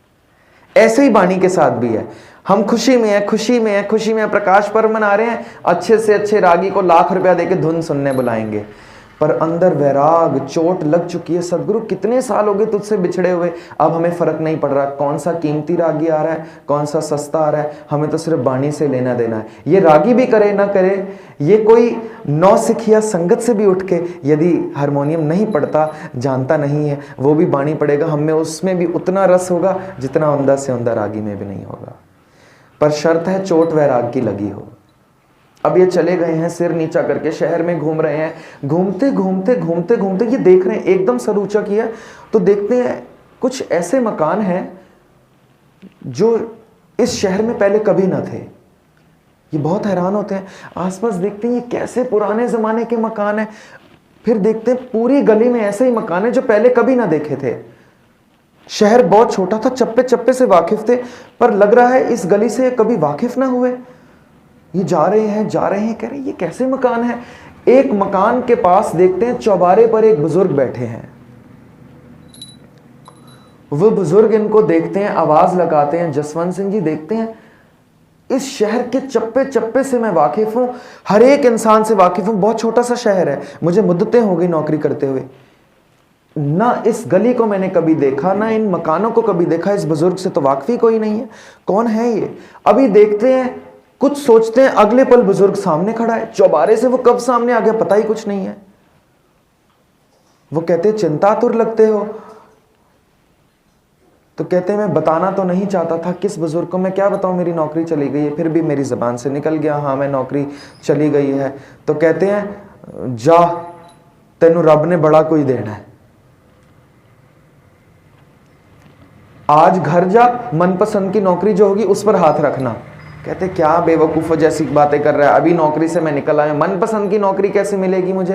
ऐसे ही वाणी के साथ भी है। हम खुशी में है, खुशी में है, खुशी में है, प्रकाश पर्व मना रहे हैं, अच्छे से अच्छे रागी को लाख रुपया देके धुन सुनने बुलाएंगे, पर अंदर वैराग, चोट लग चुकी है। सदगुरु कितने साल हो गए तुझसे बिछड़े हुए, अब हमें फर्क नहीं पड़ रहा कौन सा कीमती रागी आ रहा है, कौन सा सस्ता आ रहा है, हमें तो सिर्फ बाणी से लेना देना है। ये रागी भी करे ना करे, ये कोई नौसिखिया संगत से भी उठ के यदि हारमोनियम नहीं पढ़ता, जानता नहीं है, वो भी बाणी पढ़ेगा, हमें उसमें भी उतना रस होगा जितना उमदा से उमदा रागी में भी नहीं होगा। पर शर्त है चोट वैराग की लगी हो। अब ये चले गए हैं सिर नीचा करके, शहर में घूम रहे हैं, घूमते घूमते घूमते घूमते ये देख रहे हैं, एकदम सर ऊंचा किया तो देखते हैं कुछ ऐसे मकान हैं जो इस शहर में पहले कभी ना थे। ये बहुत हैरान होते हैं, आसपास देखते हैं ये कैसे पुराने जमाने के मकान हैं। फिर देखते हैं पूरी गली में ऐसे ही मकान है जो पहले कभी ना देखे थे। शहर बहुत छोटा था, चप्पे चप्पे से वाकिफ थे, पर लग रहा है इस गली से कभी वाकिफ ना हुए। ये जा रहे हैं कह रहे हैं ये कैसे मकान है। एक मकान के पास देखते हैं चौबारे पर एक बुजुर्ग बैठे हैं। वो बुजुर्ग इनको देखते हैं, आवाज लगाते हैं, जसवंत सिंह जी देखते हैं इस शहर के चप्पे चप्पे से मैं वाकिफ हूं, हर एक इंसान से वाकिफ हूं। बहुत छोटा सा शहर है, मुझे मुद्दतें हो गई नौकरी करते हुए, ना इस गली को मैंने कभी देखा, ना इन मकानों को कभी देखा, इस बुजुर्ग से तो वाकफी कोई नहीं है, कौन है ये। अभी देखते हैं, कुछ सोचते हैं, अगले पल बुजुर्ग सामने खड़ा है। चौबारे से वो कब सामने आ गया पता ही कुछ नहीं है। वो कहते चिंतातुर लगते हो, तो कहते हैं मैं बताना तो नहीं चाहता था। किस बुजुर्ग को मैं क्या बताऊं, मेरी नौकरी चली गई है। फिर भी मेरी जबान से निकल गया, हाँ मैं नौकरी चली गई है। तो कहते हैं जा तेनू रब ने बड़ा कोई देना है, आज घर जा, मनपसंद की नौकरी जो होगी उस पर हाथ रखना। कहते क्या बेवकूफ जैसी बातें कर रहा है, अभी नौकरी से मैं निकल आया, मनपसंद की नौकरी कैसे मिलेगी मुझे।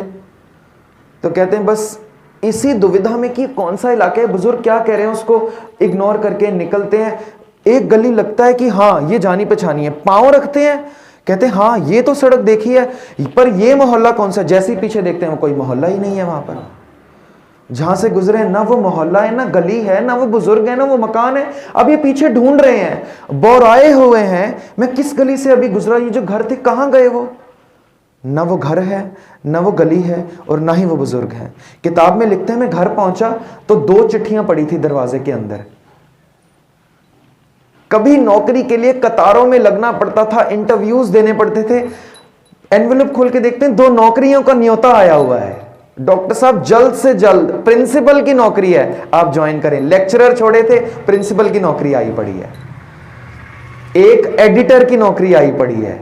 तो कहते हैं बस इसी दुविधा में कि कौन सा इलाका है, बुजुर्ग क्या कह रहे हैं उसको इग्नोर करके निकलते हैं। एक गली लगता है कि हाँ ये जानी पहचानी है, पांव रखते हैं, कहते हैं हाँ ये तो सड़क देखी है, पर ये मोहल्ला कौन सा। जैसे ही पीछे देखते हैं वो कोई मोहल्ला ही नहीं है वहां पर, जहां से गुजरे ना वो मोहल्ला है, ना गली है, ना वो बुजुर्ग है, ना वो मकान है। अब ये पीछे ढूंढ रहे हैं, बोराए हुए हैं, मैं किस गली से अभी गुजरा, ये जो घर थे कहां गए वो। ना वो घर है, ना वो गली है, और ना ही वो बुजुर्ग है। किताब में लिखते हैं मैं घर पहुंचा तो 2 चिट्ठियां पड़ी थी दरवाजे के अंदर। कभी नौकरी के लिए कतारों में लगना पड़ता था, इंटरव्यूज देने पड़ते थे, एनवेलप खोल के देखते हैं 2 नौकरियों का न्योता आया हुआ है। डॉक्टर साहब जल्द से जल्द प्रिंसिपल की नौकरी है, आप ज्वाइन करें। लेक्चरर छोड़े थे, प्रिंसिपल की नौकरी आई पड़ी है। एक एडिटर की नौकरी आई पड़ी है,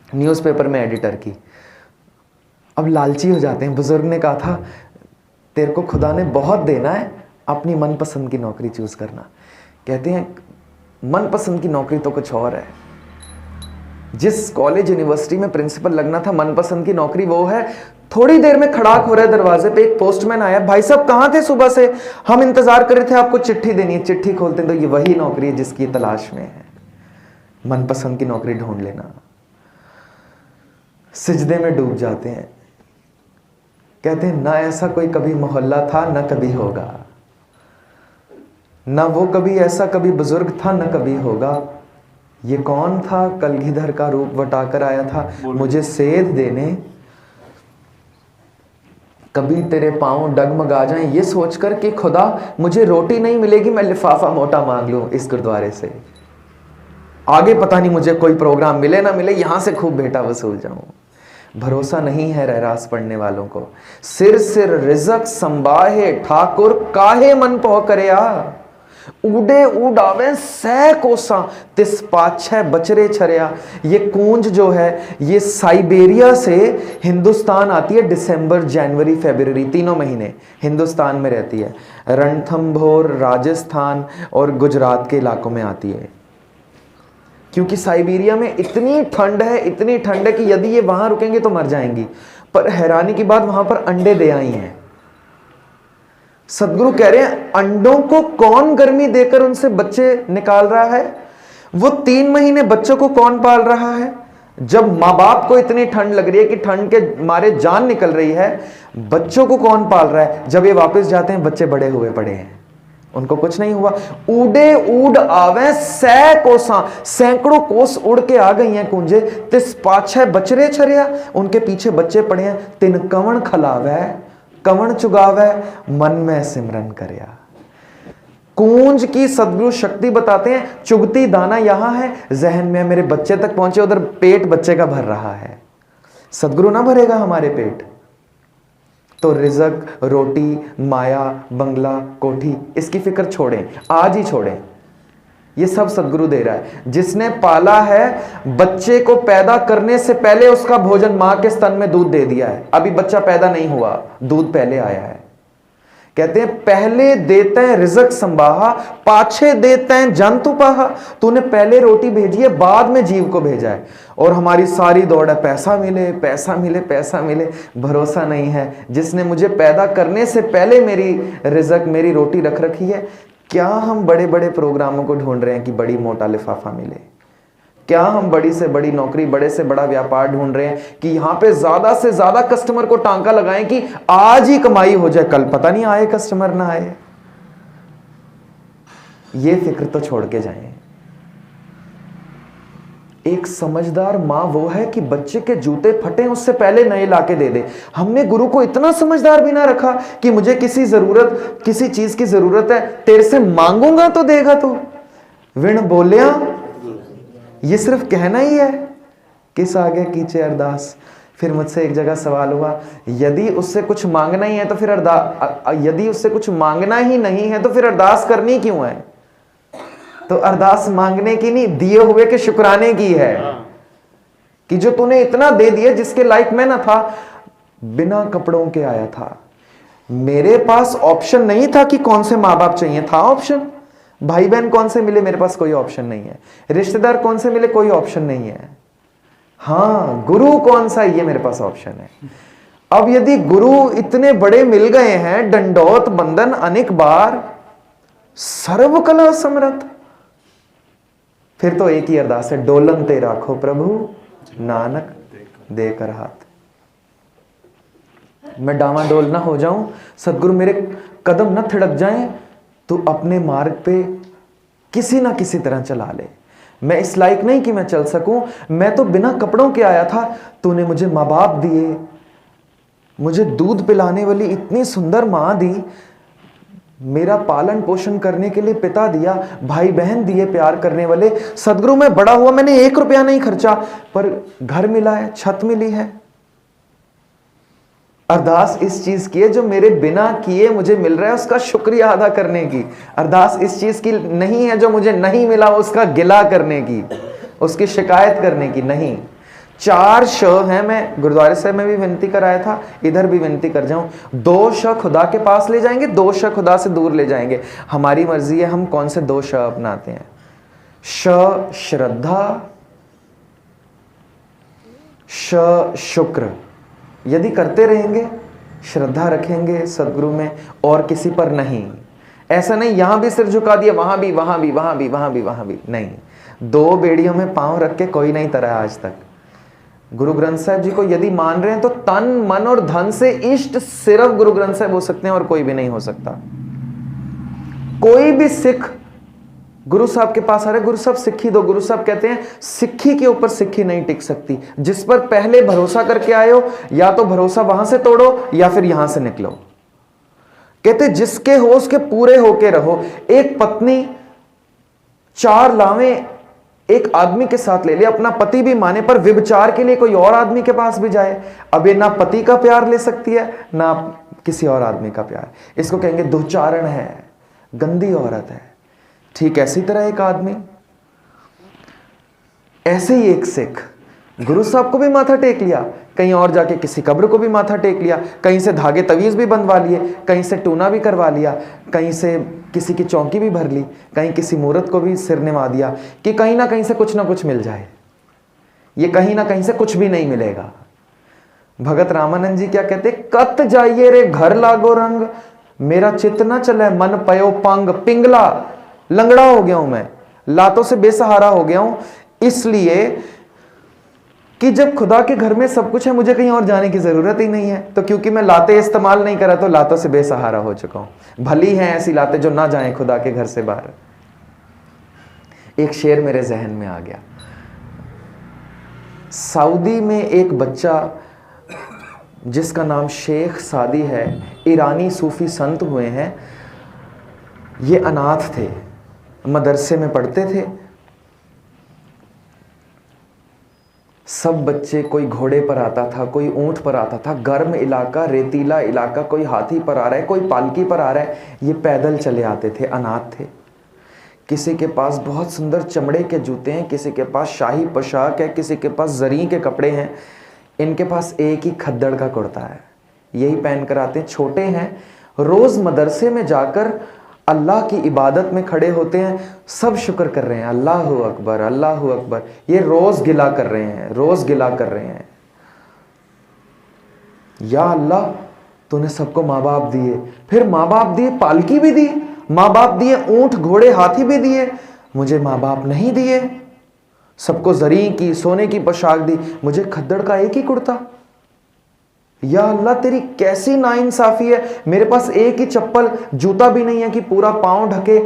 न्यूज़पेपर में एडिटर की। अब लालची हो जाते हैं। बुजुर्ग ने कहा था तेरे को खुदा ने बहुत देना है, अपनी मनपसंद की नौकरी चूज करना। कहते हैं मनपसंद की नौकरी तो कुछ और है। जिस कॉलेज यूनिवर्सिटी में प्रिंसिपल लगना था, मनपसंद की नौकरी वो है। थोड़ी देर में खड़ाक हो रहा है दरवाजे पे, एक पोस्टमैन आया, भाई साहब कहां थे सुबह से, हम इंतजार कर रहे थे, आपको चिट्ठी देनी है। चिट्ठी खोलते हैं तो ये वही नौकरी है जिसकी तलाश में है। मनपसंद की नौकरी ढूंढ लेना। सिजदे में डूब जाते हैं, कहते हैं ना ऐसा कोई कभी मोहल्ला था, ना कभी होगा, ना वो कभी ऐसा कभी बुजुर्ग था, ना कभी होगा। ये कौन था कलगीधर का रूप वटाकर आया था मुझे सेध देने। कभी तेरे पांव डगमगा जाएं ये सोचकर कि खुदा मुझे रोटी नहीं मिलेगी, मैं लिफाफा मोटा मांग लूं इस गुरुद्वारे से, आगे पता नहीं मुझे कोई प्रोग्राम मिले ना मिले, यहां से खूब भेंटा वसूल जाऊं। भरोसा नहीं है रहरास पढ़ने वालों को। सिर सिर रिजक संबाहे ठाकुर काहे मन पौ करया, उड़े उड़ावे सै कोसा तिस पाछे बचरे छरिया। ये कूंज जो है ये साइबेरिया से हिंदुस्तान आती है, दिसंबर जनवरी फरवरी 3 महीने हिंदुस्तान में रहती है। रणथंभौर राजस्थान और गुजरात के इलाकों में आती है, क्योंकि साइबेरिया में इतनी ठंड है, इतनी ठंड है कि यदि ये वहां रुकेंगे तो मर जाएंगी। पर हैरानी की बात वहां पर अंडे दे आई हैं। सदगुरु कह रहे हैं अंडों को कौन गर्मी देकर उनसे बच्चे निकाल रहा है, वो 3 महीने बच्चों को कौन पाल रहा है। जब माँ बाप को इतनी ठंड लग रही है कि ठंड के मारे जान निकल रही है, बच्चों को कौन पाल रहा है। जब ये वापस जाते हैं बच्चे बड़े हुए पड़े हैं, उनको कुछ नहीं हुआ। उड़े उड़ आवे सै कोसा, सैकड़ों कोस उड़ के आ गई हैं कुंजे, तिस पाछे बचरे छरिया, उनके पीछे बच्चे पड़े हैं। तिन कवण खलावे कवण चुगावे, मन में सिमरन करया। कूंज की सदगुरु शक्ति बताते हैं, चुगती दाना यहां है, जहन में मेरे बच्चे तक पहुंचे, उधर पेट बच्चे का भर रहा है। सदगुरु ना भरेगा हमारे पेट तो रिजक, रोटी, माया, बंगला, कोठी, इसकी फिक्र छोड़ें, आज ही छोड़ें। ये सब सदगुरु दे रहा है। जिसने पाला है, बच्चे को पैदा करने से पहले उसका भोजन मां के स्तन में दूध दे दिया है। अभी बच्चा पैदा नहीं हुआ, दूध पहले आया है। कहते हैं पहले देते हैं रिज़्क संबाहा, पाछे देते हैं जंतु पाहा। तूने पहले रोटी भेजी है, बाद में जीव को भेजा है। और हमारी सारी दौड़ है पैसा मिले, पैसा मिले, पैसा मिले। भरोसा नहीं है जिसने मुझे पैदा करने से पहले मेरी रिज़्क, मेरी रोटी रख रखी है। क्या हम बड़े बड़े प्रोग्रामों को ढूंढ रहे हैं कि बड़ी मोटा लिफाफा मिले? क्या हम बड़ी से बड़ी नौकरी, बड़े से बड़ा व्यापार ढूंढ रहे हैं कि यहां पे ज्यादा से ज्यादा कस्टमर को टांका लगाएं कि आज ही कमाई हो जाए, कल पता नहीं आए कस्टमर ना आए? ये फिक्र तो छोड़ के जाएं। एक समझदार मां वो है कि बच्चे के जूते फटे उससे पहले नए लाके दे दे। हमने गुरु को इतना समझदार भी ना रखा कि मुझे किसी चीज की जरूरत है, तेरे से मांगूंगा तो देगा तू। विण बोलिया ये सिर्फ कहना ही है, किस आगे कीचे अरदास। फिर मुझसे एक जगह सवाल हुआ, यदि उससे कुछ मांगना ही है तो फिर यदि उससे कुछ मांगना ही नहीं है तो फिर अरदास करनी क्यों है? तो अरदास मांगने की नहीं, दिए हुए के शुक्राने की है कि जो तूने इतना दे दिया जिसके लायक मैं ना था। बिना कपड़ों के आया था, मेरे पास ऑप्शन नहीं था कि कौन से माँ बाप चाहिए, था ऑप्शन। भाई बहन कौन से मिले, मेरे पास कोई ऑप्शन नहीं है। रिश्तेदार कौन से मिले, कोई ऑप्शन नहीं है। हाँ, गुरु कौन सा, ये मेरे पास ऑप्शन है। अब यदि गुरु इतने बड़े मिल गए हैं, दंडोत बंदन अनेक बार, सर्वकला समर्थ, फिर तो एक ही अरदास है, डोलन ते राखो प्रभु नानक देकर हाथ। मैं डावाडोल ना हो जाऊं, सदगुरु मेरे कदम न थिड़क जाएं, तो अपने मार्ग पे किसी ना किसी तरह चला ले। मैं इस लायक नहीं कि मैं चल सकूं, मैं तो बिना कपड़ों के आया था, तूने मुझे माँ बाप दिए, मुझे दूध पिलाने वाली इतनी सुंदर माँ दी, मेरा पालन पोषण करने के लिए पिता दिया, भाई बहन दिए प्यार करने वाले। सदगुरु में बड़ा हुआ, मैंने 1 रुपया नहीं खर्चा, पर घर मिला है, छत मिली है। अरदास इस चीज की है जो मेरे बिना किए मुझे मिल रहा है, उसका शुक्रिया अदा करने की। अरदास इस चीज की नहीं है जो मुझे नहीं मिला उसका गिला करने की, उसकी शिकायत करने की नहीं। 4 श हैं, मैं गुरुद्वारे साहब में भी विनती कराया था, इधर भी विनती कर जाऊं। 2 श खुदा के पास ले जाएंगे, 2 श खुदा से दूर ले जाएंगे। हमारी मर्जी है हम कौन से 2 श अपनाते हैं। श श्रद्धा, श शुक्र। यदि करते रहेंगे, श्रद्धा रखेंगे सदगुरु में और किसी पर नहीं। ऐसा नहीं यहां भी सिर झुका दिया, वहां भी, वहां भी, वहां भी, वहां भी, वहां भी नहीं। 2 बेड़ियों में पांव रख के कोई नहीं तरा आज तक। गुरु ग्रंथ साहिब जी को यदि मान रहे हैं तो तन मन और धन से इष्ट सिर्फ गुरु ग्रंथ साहिब हो सकते हैं और कोई भी नहीं हो सकता। कोई भी सिख गुरु साहब के पास आ रहे, गुरु साहब सिक्खी दो, गुरु साहब कहते हैं सिक्खी के ऊपर सिक्खी नहीं टिक सकती। जिस पर पहले भरोसा करके आए हो, या तो भरोसा वहां से तोड़ो या फिर यहां से निकलो। कहते जिसके हो उसके पूरे होके रहो। एक पत्नी 4 लावे एक आदमी के साथ ले ले, अपना पति भी माने, पर व्यभिचार के लिए कोई और आदमी के पास भी जाए, अब ये ना पति का प्यार ले सकती है ना किसी और आदमी का प्यार। इसको कहेंगे दुचारण है, गंदी औरत है। ठीक ऐसी तरह एक आदमी, ऐसे ही एक सिख गुरु साहब को भी माथा टेक लिया, कहीं और जाके किसी कब्र को भी माथा टेक लिया, कहीं से धागे तवीज भी बंधवा लिए, कहीं से टूना भी करवा लिया, कहीं से किसी की चौकी भी भर ली, कहीं किसी मूर्त को भी सिर निवा दिया कि कहीं ना कहीं से कुछ ना कुछ मिल जाए। ये कहीं ना कहीं से कुछ भी नहीं मिलेगा। भगत रामानंद जी क्या कहते, कत जाइए रे घर लागो रंग, मेरा चित्त ना चले मन पयो पंग, पिंगला लंगड़ा हो गया हूं मैं, लातों से बेसहारा हो गया हूं, इसलिए कि जब खुदा के घर में सब कुछ है मुझे कहीं और जाने की जरूरत ही नहीं है। तो क्योंकि मैं लाते इस्तेमाल नहीं करा तो लातों से बेसहारा हो चुका हूं। भली हैं ऐसी लाते जो ना जाएं खुदा के घर से बाहर। एक शेर मेरे जहन में आ गया। सऊदी में एक बच्चा जिसका नाम शेख सादी है, ईरानी सूफी संत हुए हैं। ये अनाथ थे, मदरसे में पढ़ते थे। सब बच्चे, कोई घोड़े पर आता था, कोई ऊंट पर आता था, गर्म इलाका, रेतीला इलाका, कोई हाथी पर आ रहा है, कोई पालकी पर आ रहा है, ये पैदल चले आते थे, अनाथ थे। किसी के पास बहुत सुंदर चमड़े के जूते हैं, किसी के पास शाही पोशाक है, किसी के पास जरी के कपड़े हैं, इनके पास एक ही खद्दड़ का कुर्ता है, यही पहन कर आते हैं। छोटे हैं, रोज मदरसे में जाकर अल्लाह की इबादत में खड़े होते हैं, सब शुक्र कर रहे हैं, अल्लाह अकबर अल्लाह अकबर, ये रोज गिला कर रहे हैं, रोज गिला कर रहे हैं, या अल्लाह तूने सबको माँ बाप दिए, फिर माँ बाप दिए, पालकी भी दी, माँ बाप दिए, ऊंट घोड़े हाथी भी दिए, मुझे माँ बाप नहीं दिए। सबको जरी की सोने की पोशाक दी, मुझे खद्दड़ का एक ही कुर्ता। या अल्लाह तेरी कैसी नाइंसाफी है, मेरे पास एक ही चप्पल, जूता भी नहीं है कि पूरा पांव ढके,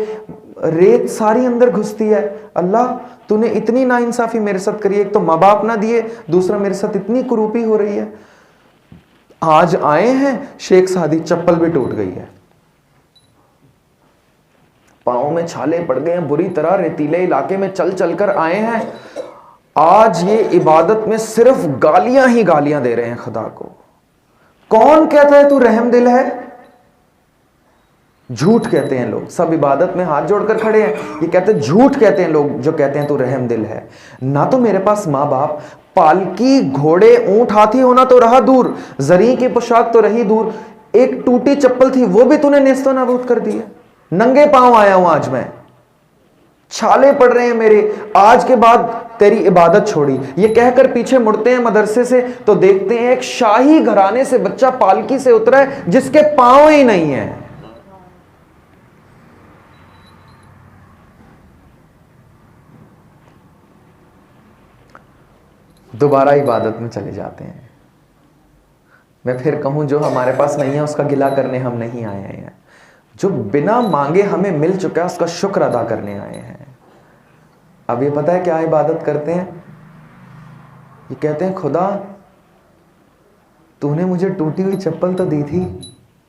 रेत सारी अंदर घुसती है। अल्लाह तूने इतनी नाइंसाफी मेरे साथ करी है, एक तो माँ बाप ना दिए, दूसरा मेरे साथ इतनी कुरूपी हो रही है। आज आए हैं शेख सादी, चप्पल भी टूट गई है, पांव में छाले पड़ गए हैं बुरी तरह, रेतीले इलाके में चल चल कर आए हैं। आज ये इबादत में सिर्फ गालियां ही गालियां दे रहे हैं खुदा को। कौन कहता है तू रहम दिल है? झूठ कहते हैं लोग, सब इबादत में हाथ जोड़कर खड़े हैं, ये कहते हैं, झूठ कहते हैं लोग जो कहते हैं तू रहम दिल है। ना तो मेरे पास माँ बाप, पालकी घोड़े ऊंट हाथी होना तो रहा दूर, जरी की पोशाक तो रही दूर, एक टूटी चप्पल थी वो भी तूने नेस्तो नाबूद कर दी है। नंगे पांव आया हूं आज मैं, छाले पड़ रहे हैं मेरे, आज के बाद तेरी इबादत छोड़ी। ये कहकर पीछे मुड़ते हैं मदरसे से तो देखते हैं एक शाही घराने से बच्चा पालकी से उतरा है जिसके पांव ही नहीं है। दोबारा इबादत में चले जाते हैं। मैं फिर कहूं, जो हमारे पास नहीं है उसका गिला करने हम नहीं आए हैं, जो बिना मांगे हमें मिल चुका है उसका शुक्र अदा करने आए हैं। अब ये पता है क्या इबादत करते हैं? ये कहते हैं खुदा तूने मुझे टूटी हुई चप्पल तो दी थी,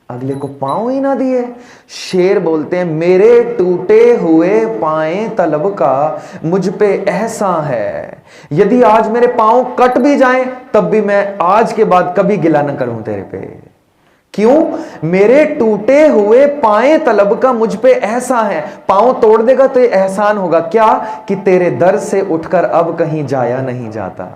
अगले को पांव ही ना दिए। शेर बोलते हैं, मेरे टूटे हुए पाए तलब का मुझ पे एहसान है, यदि आज मेरे पांव कट भी जाएं तब भी मैं आज के बाद कभी गिला न करूं तेरे पे। क्यों? मेरे टूटे हुए पाए तलब का मुझ पे एहसान है। पांव तोड़ देगा तो ये एहसान होगा क्या? कि तेरे दर से उठकर अब कहीं जाया नहीं जाता।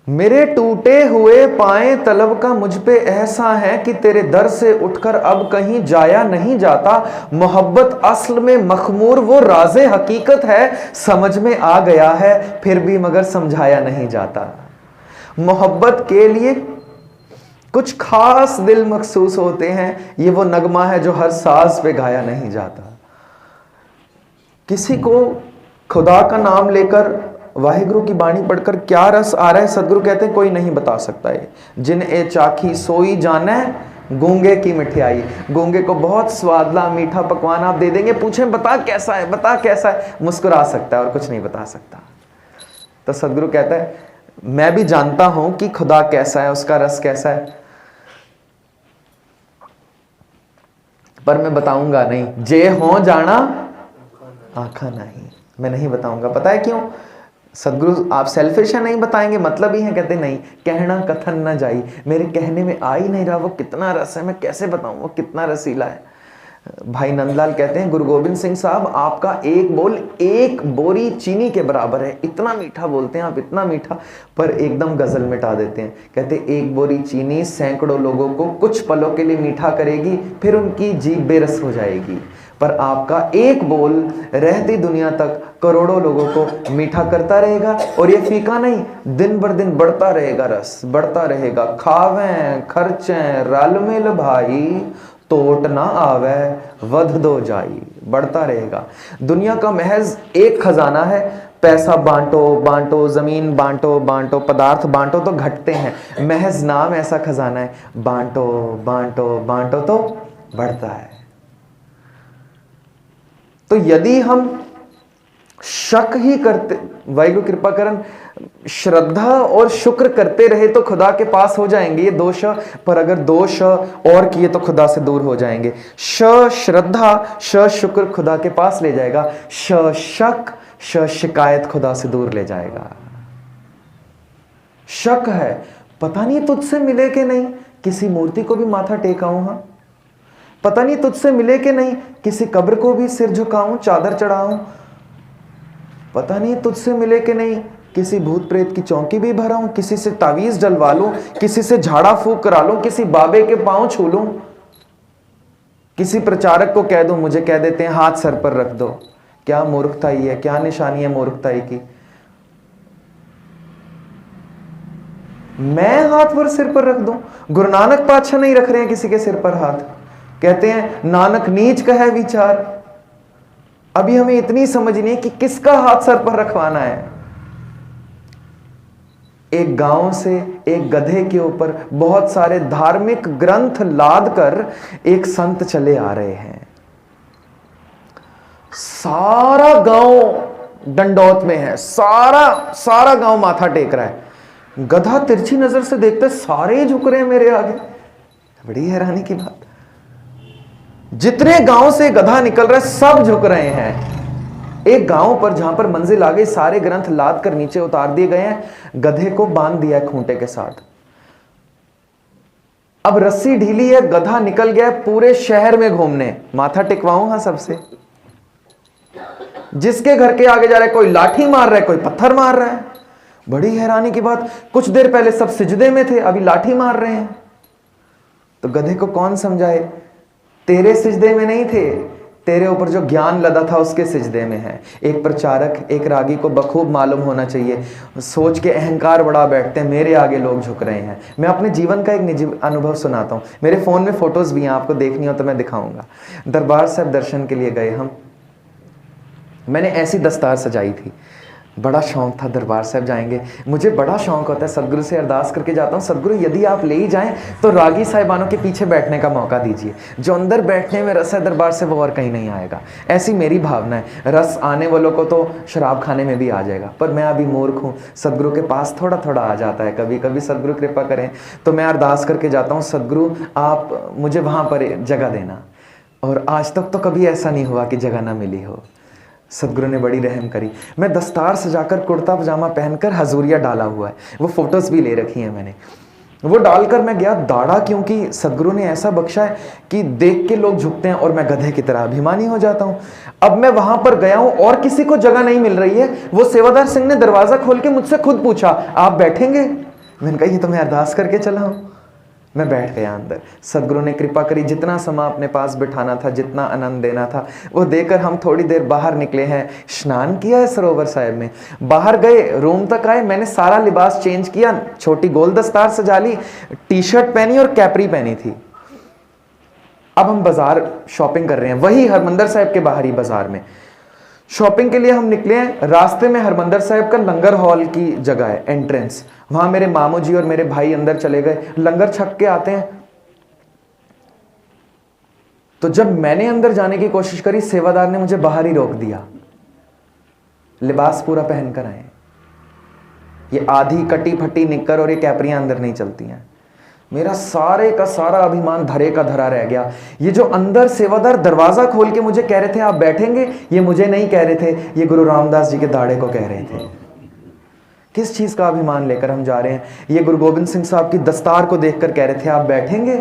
मेरे टूटे हुए पाए तलब का मुझ पे एहसान है कि तेरे दर से उठकर अब कहीं जाया नहीं जाता। मोहब्बत असल में मखमूर वो राज़े हकीकत है, समझ में आ गया है फिर भी मगर समझाया नहीं जाता। मोहब्बत के लिए कुछ खास दिल मखसूस होते हैं, ये वो नगमा है जो हर साज पे गाया नहीं जाता। किसी को खुदा का नाम लेकर वाहिगुरु की बाणी पढ़कर क्या रस आ रहा है, सदगुरु कहते हैं कोई नहीं बता सकता है। जिन ए चाखी सोई जाने गूंगे की मिठाई। गूंगे को बहुत स्वादला मीठा पकवान आप दे देंगे, पूछें बता कैसा है, बता कैसा है, मुस्कुरा सकता है और कुछ नहीं बता सकता। तो सदगुरु कहता है मैं भी जानता हूं कि खुदा कैसा है, उसका रस कैसा है, पर मैं बताऊंगा नहीं। जे हो जाना आखा नहीं, मैं नहीं बताऊंगा। पता है क्यों? सदगुरु आप सेल्फिश है, नहीं बताएंगे, मतलब ही है। कहते नहीं, कहना कथन ना जाई, मेरे कहने में आ ही नहीं रहा वो कितना रस है, मैं कैसे बताऊं वो कितना रसीला है। भाई नंदलाल कहते हैं गुरु गोबिंद सिंह साहब आपका एक बोल एक बोरी चीनी के बराबर है, इतना मीठा बोलते हैं आप, इतना मीठा, पर एकदम गजल मिटा देते हैं। कहते एक बोरी चीनी सैकड़ों लोगों को कुछ पलों के लिए मीठा करेगी, फिर उनकी जीभ बेरस हो जाएगी, पर आपका एक बोल रहती दुनिया तक करोड़ों लोगों को मीठा करता रहेगा। और ये फीका नहीं, दिन भर दिन बढ़ता रहेगा, रस बढ़ता रहेगा। खावें खर्चें रल मिल भाई, तोट ना आवे वध दो जाई, बढ़ता रहेगा। दुनिया का महज एक खजाना है, पैसा बांटो बांटो, जमीन बांटो बांटो, पदार्थ बांटो तो घटते हैं। महज नाम ऐसा खजाना है, बांटो बांटो बांटो तो बढ़ता है। तो यदि हम शक ही करते, वाहिगुरु कृपा करन, श्रद्धा और शुक्र करते रहे तो खुदा के पास हो जाएंगे ये दोष, पर अगर दोष और किए तो खुदा से दूर हो जाएंगे। श श्रद्धा श शुक्र खुदा के पास ले जाएगा, श शक श शिकायत खुदा से दूर ले जाएगा। शक है, पता नहीं तुझसे मिले कि नहीं, किसी मूर्ति को भी माथा टेकाऊं, हाँ पता नहीं तुझसे मिले कि नहीं, किसी कब्र को भी सिर झुकाऊं, चादर चढ़ाऊं, पता नहीं तुझसे मिले कि नहीं, किसी भूत प्रेत की चौकी भी भराऊं, किसी से तावीज डलवा लूं, किसी से झाड़ा फूक करा लूं, किसी बाबे के पांव छू लूं, किसी प्रचारक को कह दूं, मुझे कह देते हैं हाथ सर पर रख दो। क्या मूर्खताई है, क्या निशानी है मूर्खताई की। मैं हाथ पर सिर पर रख दूं? गुरु नानक पातशाह नहीं रख रहे हैं किसी के सिर पर हाथ, कहते हैं नानक नीच का है विचार। अभी हमें इतनी समझ नहीं है कि किसका हाथ सर पर रखवाना है। एक गांव से एक गधे के ऊपर बहुत सारे धार्मिक ग्रंथ लाद कर एक संत चले आ रहे हैं। सारा गांव दंडौत में है, सारा गांव माथा टेक रहा है। गधा तिरछी नजर से देखते सारे झुक रहे हैं मेरे आगे। बड़ी हैरानी की बात, जितने गांव से गधा निकल रहा है सब झुक रहे हैं। एक गांव पर जहां पर मंजिल आ गई, सारे ग्रंथ लाद कर नीचे उतार दिए गए हैं, गधे को बांध दिया है खूंटे के साथ। अब रस्सी ढीली है, गधा निकल गया पूरे शहर में घूमने। माथा टिकवाऊं हाँ सबसे? जिसके घर के आगे जा रहा है कोई लाठी मार रहा है, कोई पत्थर मार रहा है। बड़ी हैरानी की बात, कुछ देर पहले सब सिजदे में थे, अभी लाठी मार रहे हैं। तो गधे को कौन समझाए, तेरे सिजदे में नहीं थे, तेरे ऊपर जो ज्ञान लदा था उसके सिजदे में है। एक प्रचारक, एक रागी को बखूब मालूम होना चाहिए। सोच के अहंकार बढ़ा बैठते हैं, मेरे आगे लोग झुक रहे हैं। मैं अपने जीवन का एक निजी अनुभव सुनाता हूँ। मेरे फोन में फोटोज भी हैं, आपको देखनी हो तो मैं दिखाऊंगा। दरबार साहब दर्शन के लिए गए हम, मैंने ऐसी दस्तार सजाई थी, बड़ा शौक था दरबार साहब जाएंगे। मुझे बड़ा शौक होता है, सदगुरु से अरदास करके जाता हूँ, सदगुरु यदि आप ले ही जाएं तो रागी साहिबानों के पीछे बैठने का मौका दीजिए। जो अंदर बैठने में रस है दरबार से वो और कहीं नहीं आएगा, ऐसी मेरी भावना है। रस आने वालों को तो शराब खाने में भी आ जाएगा, पर मैं अभी मूर्ख हूँ, सदगुरु के पास थोड़ा थोड़ा आ जाता है। कभी कभी सदगुरु कृपा करें तो मैं अरदास करके जाता हूँ, सदगुरु आप मुझे वहाँ पर जगह देना। और आज तक तो कभी ऐसा नहीं हुआ कि जगह ना मिली हो। सदगुरु ने बड़ी रहम करी। मैं दस्तार सजाकर कुर्ता पजामा पहनकर हजूरिया डाला हुआ है, वो फोटोज भी ले रखी हैं मैंने। वो डालकर मैं गया दाढ़ा, क्योंकि सदगुरु ने ऐसा बख्शा है कि देख के लोग झुकते हैं और मैं गधे की तरह अभिमानी हो जाता हूँ। अब मैं वहां पर गया हूं और किसी को जगह नहीं मिल रही है। वो सेवादार सिंह ने दरवाजा खोल के मुझसे खुद पूछा, आप बैठेंगे? मैंने कहा ये तो मैं अरदास करके चला हूं। मैं बैठ गया अंदर। सदगुरु ने कृपा करी, जितना समय अपने पास बिठाना था, जितना आनंद देना था वो देकर हम थोड़ी देर बाहर निकले हैं। स्नान किया है सरोवर साहिब में, बाहर गए, रूम तक आए, मैंने सारा लिबास चेंज किया, छोटी गोल दस्तार सजा ली, टी शर्ट पहनी और कैपरी पहनी थी। अब हम बाजार शॉपिंग कर रहे हैं, वही हरमंदिर साहिब के बाहरी बाजार में शॉपिंग के लिए हम निकले हैं। रास्ते में हरमंदिर साहिब का लंगर हॉल की जगह है, एंट्रेंस, वहां मेरे मामू जी और मेरे भाई अंदर चले गए, लंगर छक के आते हैं। तो जब मैंने अंदर जाने की कोशिश करी, सेवादार ने मुझे बाहर ही रोक दिया। लिबास पूरा पहनकर आए, ये आधी कटी फटी निक्कर और ये कैपरियां अंदर नहीं चलती हैं। मेरा सारे का सारा अभिमान धरे का धरा रह गया। ये जो अंदर सेवादार दरवाजा खोल के मुझे कह रहे थे आप बैठेंगे, ये मुझे नहीं कह रहे थे, ये गुरु रामदास जी के दाढ़े को कह रहे थे। किस चीज का अभिमान लेकर हम जा रहे हैं? ये गुरु गोबिंद सिंह साहब की दस्तार को देखकर कह रहे थे आप बैठेंगे,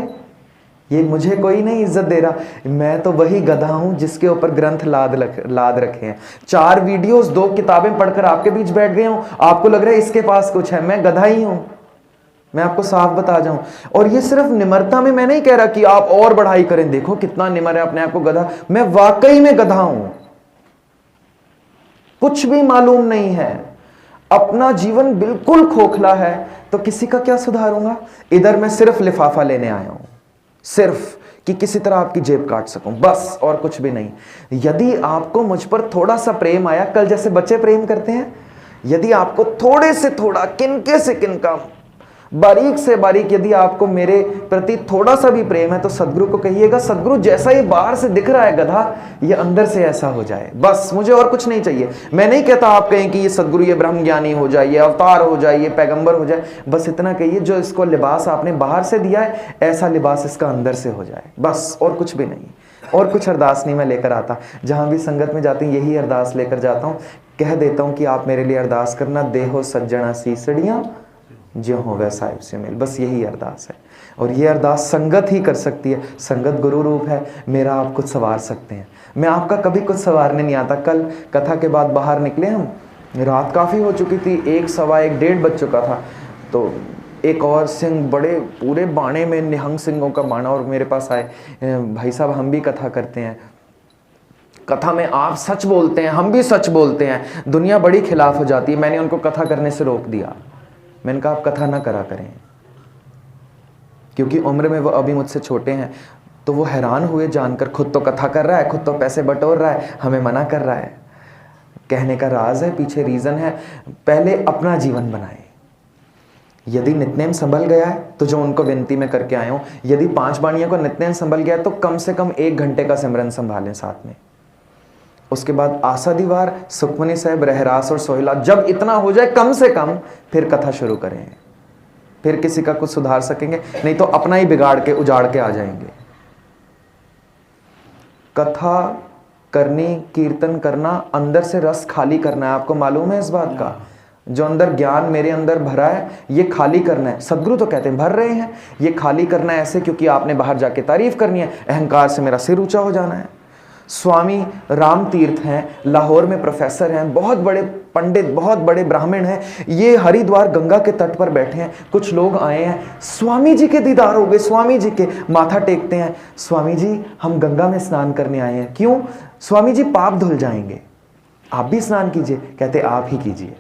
ये मुझे कोई नहीं इज्जत दे रहा। मैं तो वही गधा हूं जिसके ऊपर ग्रंथ लाद रखे हैं। 4 वीडियोस 2 किताबें पढ़कर आपके बीच बैठ गया हूं, आपको लग रहा है इसके पास कुछ है, मैं गधा ही हूं। मैं आपको साफ बता जाऊं, और ये सिर्फ निम्रता में मैं नहीं कह रहा कि आप और बढ़ाई करें, देखो कितना निम्र है अपने आप को गधा। मैं वाकई में गधा हूं, कुछ भी मालूम नहीं है, अपना जीवन बिल्कुल खोखला है, तो किसी का क्या सुधारूंगा? इधर मैं सिर्फ लिफाफा लेने आया हूं, सिर्फ कि किसी तरह आपकी जेब काट सकूं, बस, और कुछ भी नहीं। यदि आपको मुझ पर थोड़ा सा प्रेम आया, कल जैसे बच्चे प्रेम करते हैं, यदि आपको थोड़े से थोड़ा, किनके से किनका, बारीक से बारीक यदि आपको मेरे प्रति थोड़ा सा भी प्रेम है, तो सदगुरु को कहिएगा, सदगुरु जैसा ये बाहर से दिख रहा है गधा, ये अंदर से ऐसा हो जाए, बस, मुझे और कुछ नहीं चाहिए। मैं नहीं कहता आप कहें कि ये सदगुरु ये ब्रह्म ज्ञानी हो जाए, ये अवतार हो जाए, ये पैगंबर हो जाए, बस इतना कहिए जो इसको लिबास आपने बाहर से दिया है, ऐसा लिबास इसका अंदर से हो जाए, बस, और कुछ भी नहीं। और कुछ अरदास नहीं मैं लेकर आता, जहां भी संगत में जाती हूँ यही अरदास लेकर जाता हूँ। कह देता हूँ कि आप मेरे लिए अरदास करना, देहो सज्जना सीसड़ियाँ ज्यों हो वै साहिब से मिल। बस यही अरदास है, और ये अरदास संगत ही कर सकती है। संगत गुरु रूप है, मेरा आप कुछ सवार सकते हैं, मैं आपका कभी कुछ सवारने नहीं आता। कल कथा के बाद बाहर निकले हम, रात काफ़ी हो चुकी थी, 1, सवा 1, 1:30 बज चुका था। तो एक और सिंह बड़े पूरे बाणे में, निहंग सिंहों का बाणा, और मेरे पास आए, भाई साहब हम भी कथा करते हैं, कथा में आप सच बोलते हैं, हम भी सच बोलते हैं, दुनिया बड़ी खिलाफ हो जाती है। मैंने उनको कथा करने से रोक दिया, मैंने कहा आप कथा ना करा करें, क्योंकि उम्र में वो अभी मुझसे छोटे हैं। तो वो हैरान हुए जानकर, खुद तो कथा कर रहा है, खुद तो पैसे बटोर रहा है, हमें मना कर रहा है। कहने का राज है, पीछे रीज़न है। पहले अपना जीवन बनाए। यदि नित्यनेम संभल गया है तो जो उनको विनती में करके आए हूँ, यदि 5 बाणियों को नित्यनेम संभल गया तो कम से कम 1 घंटे का सिमरन संभालें साथ में। उसके बाद आसादीवार, सुखमनी साहब, रहरास और सोहिला, जब इतना हो जाए कम से कम, फिर कथा शुरू करें। फिर किसी का कुछ सुधार सकेंगे, नहीं तो अपना ही बिगाड़ के उजाड़ के आ जाएंगे। कथा करनी, कीर्तन करना, अंदर से रस खाली करना है। आपको मालूम है इस बात का? जो अंदर ज्ञान मेरे अंदर भरा है, ये खाली करना है। सदगुरु तो कहते हैं भर रहे हैं, ये खाली करना है ऐसे, क्योंकि आपने बाहर जाके तारीफ करनी है, अहंकार से मेरा सिर ऊंचा हो जाना है। स्वामी राम तीर्थ हैं, लाहौर में प्रोफेसर हैं, बहुत बड़े पंडित, बहुत बड़े ब्राह्मण हैं। ये हरिद्वार गंगा के तट पर बैठे हैं। कुछ लोग आए हैं, स्वामी जी के दीदार हो गए, स्वामी जी के माथा टेकते हैं। स्वामी जी हम गंगा में स्नान करने आए हैं। क्यों? स्वामी जी पाप धुल जाएंगे, आप भी स्नान कीजिए। कहते आप ही कीजिए,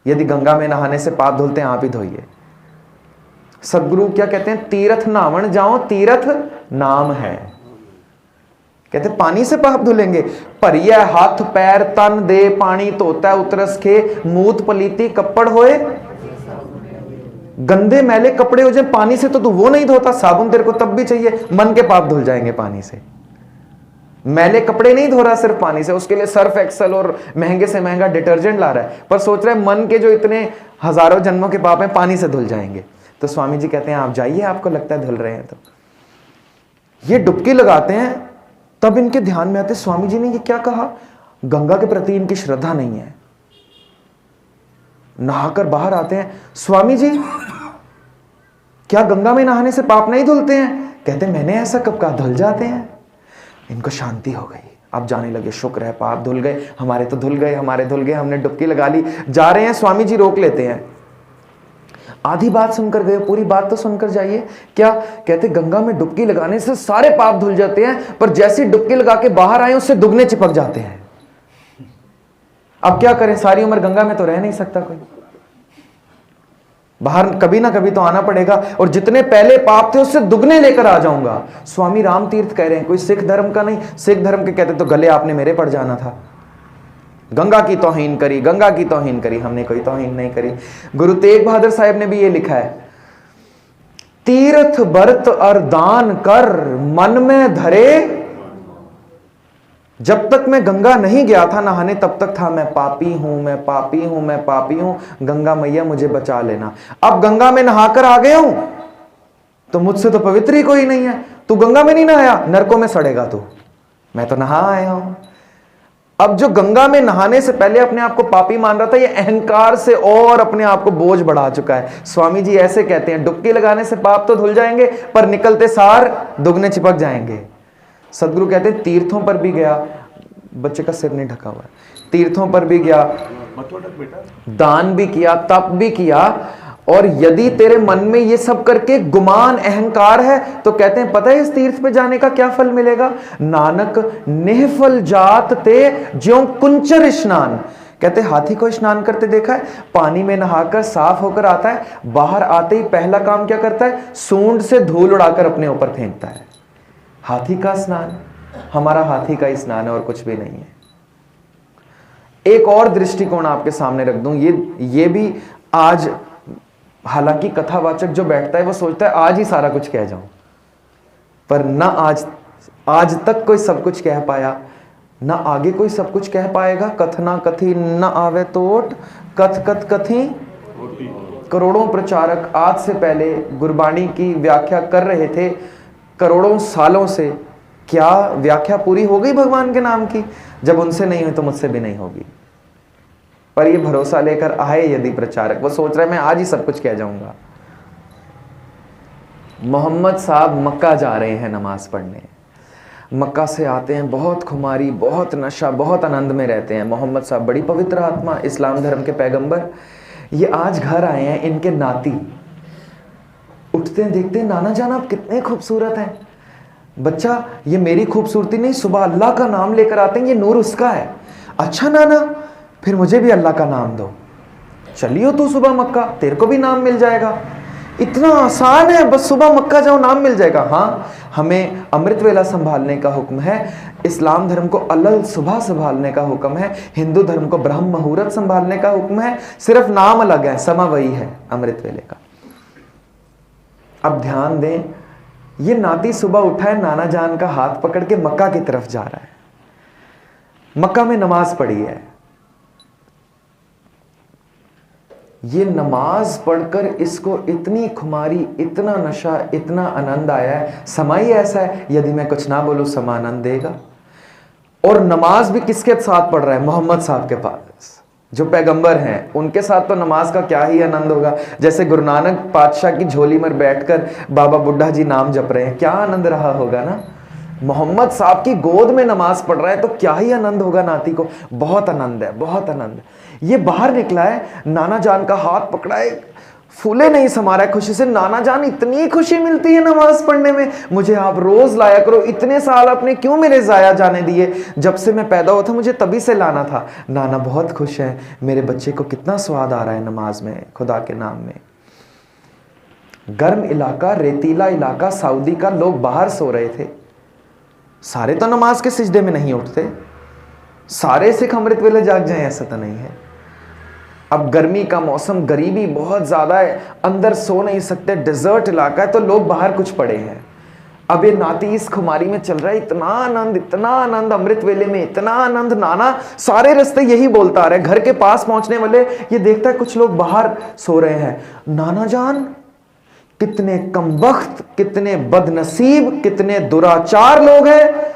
यदि गंगा में नहाने से पाप धुलते हैं आप ही धोइए। सदगुरु क्या कहते हैं? तीर्थ नावन जाओ, तीर्थ नाम है। कहते पानी से पाप धुलेंगे? परिया हाथ पैर तन दे पानी धोता उतरस के, मूत पलीती कपड़ होए। गंदे मैले कपड़े हो जाए पानी से तो तू वो नहीं धोता, साबुन तेरे को तब भी चाहिए। मन के पाप धुल जाएंगे पानी से। मैले कपड़े नहीं धो रहा सिर्फ पानी से, उसके लिए सर्फ एक्सल और महंगे से महंगा डिटर्जेंट ला रहा है, पर सोच रहा है मन के जो इतने हजारों जन्मों के पाप हैं पानी से धुल जाएंगे। तो स्वामी जी कहते हैं आप जाइए, आपको लगता है धुल रहे हैं। तो ये डुबकी लगाते हैं, तब इनके ध्यान में आते स्वामी जी ने ये क्या कहा, गंगा के प्रति इनकी श्रद्धा नहीं है। नहाकर बाहर आते हैं, स्वामी जी क्या गंगा में नहाने से पाप नहीं धुलते हैं? कहते मैंने ऐसा कब कहा, धुल जाते हैं। इनको शांति हो गई, अब जाने लगे, शुक्र है पाप धुल गए, हमारे तो धुल गए, हमारे धुल गए, हमने डुबकी लगा ली। जा रहे हैं, स्वामी जी रोक लेते हैं। आधी बात सुनकर गए, पूरी बात तो सुनकर जाइए। क्या कहते? गंगा में डुबकी लगाने से सारे पाप धुल जाते हैं, पर जैसी डुबकी लगा के बाहर आए उससे दुगने चिपक जाते हैं। अब क्या करें, सारी उम्र गंगा में तो रह नहीं सकता कोई, बाहर कभी ना कभी तो आना पड़ेगा, और जितने पहले पाप थे उससे दुगने लेकर आ जाऊंगा। स्वामी राम तीर्थ कह रहे हैं, कोई सिख धर्म का नहीं। सिख धर्म के कहते तो गले आपने मेरे पड़ जाना था। गंगा की तौहीन करी, गंगा की तौहीन करी, हमने कोई तौहीन नहीं करी। गुरु तेग बहादुर साहब ने भी ये लिखा है, तीर्थ बरत और दान कर मन में धरे। जब तक मैं गंगा नहीं गया था नहाने, तब तक था मैं पापी हूं, मैं पापी हूं, मैं पापी हूं, गंगा मैया मुझे बचा लेना। अब गंगा में नहाकर आ गया हूं तो मुझसे तो पवित्र ही कोई नहीं है। तू गंगा में नहीं नहाया, नरकों में सड़ेगा तू, मैं तो नहा आया हूं। अब जो गंगा में नहाने से पहले अपने आप को पापी मान रहा था, ये अहंकार से और अपने आप को बोझ बढ़ा चुका है। स्वामी जी ऐसे कहते हैं, डुबकी लगाने से पाप तो धुल जाएंगे, पर निकलते सार दुगने चिपक जाएंगे। सदगुरु कहते हैं तीर्थों पर भी गया, बच्चे का सिर नहीं ढका हुआ है, तीर्थों पर भी गया, दान भी किया, तप भी किया, और यदि तेरे मन में ये सब करके गुमान अहंकार है तो कहते हैं पता है इस तीर्थ पे जाने का क्या फल मिलेगा? नानक निहफल जात ते ज्यों कुंचर स्नान। कहते हाथी को स्नान करते देखा है? पानी में नहाकर साफ होकर आता है, बाहर आते ही पहला काम क्या करता है? सूंड से धूल उड़ाकर अपने ऊपर फेंकता है। हाथी का स्नान, हमारा हाथी का ही स्नान है और कुछ भी नहीं है। एक और दृष्टिकोण आपके सामने रख दूं, ये भी आज, हालांकि कथावाचक जो बैठता है वो सोचता है आज ही सारा कुछ कह जाऊं, पर ना आज तक कोई सब कुछ कह पाया, ना आगे कोई सब कुछ कह पाएगा। कथना कथी न आवे तोट, कथ कथ कथी। करोड़ों प्रचारक आज से पहले गुरबाणी की व्याख्या कर रहे थे करोड़ों सालों से। क्या व्याख्या पूरी हो गई भगवान के नाम की? जब उनसे नहीं हुई तो मुझसे भी नहीं होगी। पर ये भरोसा लेकर आए यदि प्रचारक, वो सोच रहा है मैं आज ही सब कुछ कह जाऊंगा। मोहम्मद साहब मक्का जा रहे हैं नमाज पढ़ने, मक्का से आते हैं, बहुत खुमारी, बहुत नशा, बहुत आनंद में रहते हैं। मोहम्मद साहब बड़ी पवित्र आत्मा, इस्लाम धर्म के पैगंबर, ये आज घर आए हैं। इनके नाती उठते हैं, देखते हैं नाना जान आप कितने खूबसूरत हैं। बच्चा ये मेरी खूबसूरती नहीं, सुबह अल्लाह का नाम लेकर आते हैं, ये नूर उसका है। अच्छा नाना फिर मुझे भी अल्लाह का नाम दो। चलियो तू सुबह मक्का, तेरे को भी नाम मिल जाएगा। इतना आसान है, बस सुबह मक्का जाओ नाम मिल जाएगा। हाँ, हमें अमृत वेला संभालने का हुक्म है, इस्लाम धर्म को अलल सुबह संभालने का हुक्म है, हिंदू धर्म को ब्रह्म मुहूर्त संभालने का हुक्म है, सिर्फ नाम अलग है, समा वही है अमृत वेले का। अब ध्यान दें, ये नाती सुबह उठा है, नाना जान का हाथ पकड़ के मक्का की तरफ जा रहा है। मक्का में नमाज पढ़ी है, ये नमाज पढ़कर इसको इतनी खुमारी, इतना नशा, इतना आनंद आया है। समा ही ऐसा है, यदि मैं कुछ ना बोलूं समा आनंद देगा। और नमाज भी किसके साथ पढ़ रहा है? मोहम्मद साहब के पास, जो पैगंबर हैं उनके साथ तो नमाज का क्या ही आनंद होगा। जैसे गुरु नानक पातशाह की झोली में बैठकर बाबा बुड्ढा जी नाम जप रहे हैं, क्या आनंद रहा होगा ना। मोहम्मद साहब की गोद में नमाज पढ़ रहा है तो क्या ही आनंद होगा नाती को। बहुत आनंद है, बहुत आनंद। ये बाहर निकला है, नाना जान का हाथ पकड़ा है, फूले नहीं समा रहा है खुशी से। नाना जान इतनी खुशी मिलती है नमाज पढ़ने में, मुझे आप रोज लाया करो, इतने साल आपने क्यों मेरे जाया जाने दिए, जब से मैं पैदा हुआ था मुझे तभी से लाना था। नाना बहुत खुश है, मेरे बच्चे को कितना स्वाद आ रहा है नमाज में, खुदा के नाम में। गर्म इलाका, रेतीला इलाका, सऊदी का, लोग बाहर सो रहे थे। सारे तो नमाज के सिजदे में नहीं उठते, सारे सिख अमृत वेले जाग जाएं ऐसा तो नहीं है। अब गर्मी का मौसम, गरीबी बहुत ज्यादा है, अंदर सो नहीं सकते, डेजर्ट इलाका है, तो लोग बाहर कुछ पड़े हैं। अब ये नाती इस खुमारी में चल रहा है, इतना आनंद अमृत वेले में, इतना आनंद। नाना सारे रास्ते यही बोलता आ रहा है। घर के पास पहुंचने वाले ये देखता है कुछ लोग बाहर सो रहे हैं। नाना जान कितने कमबख्त, कितने बदनसीब, कितने दुराचार लोग हैं।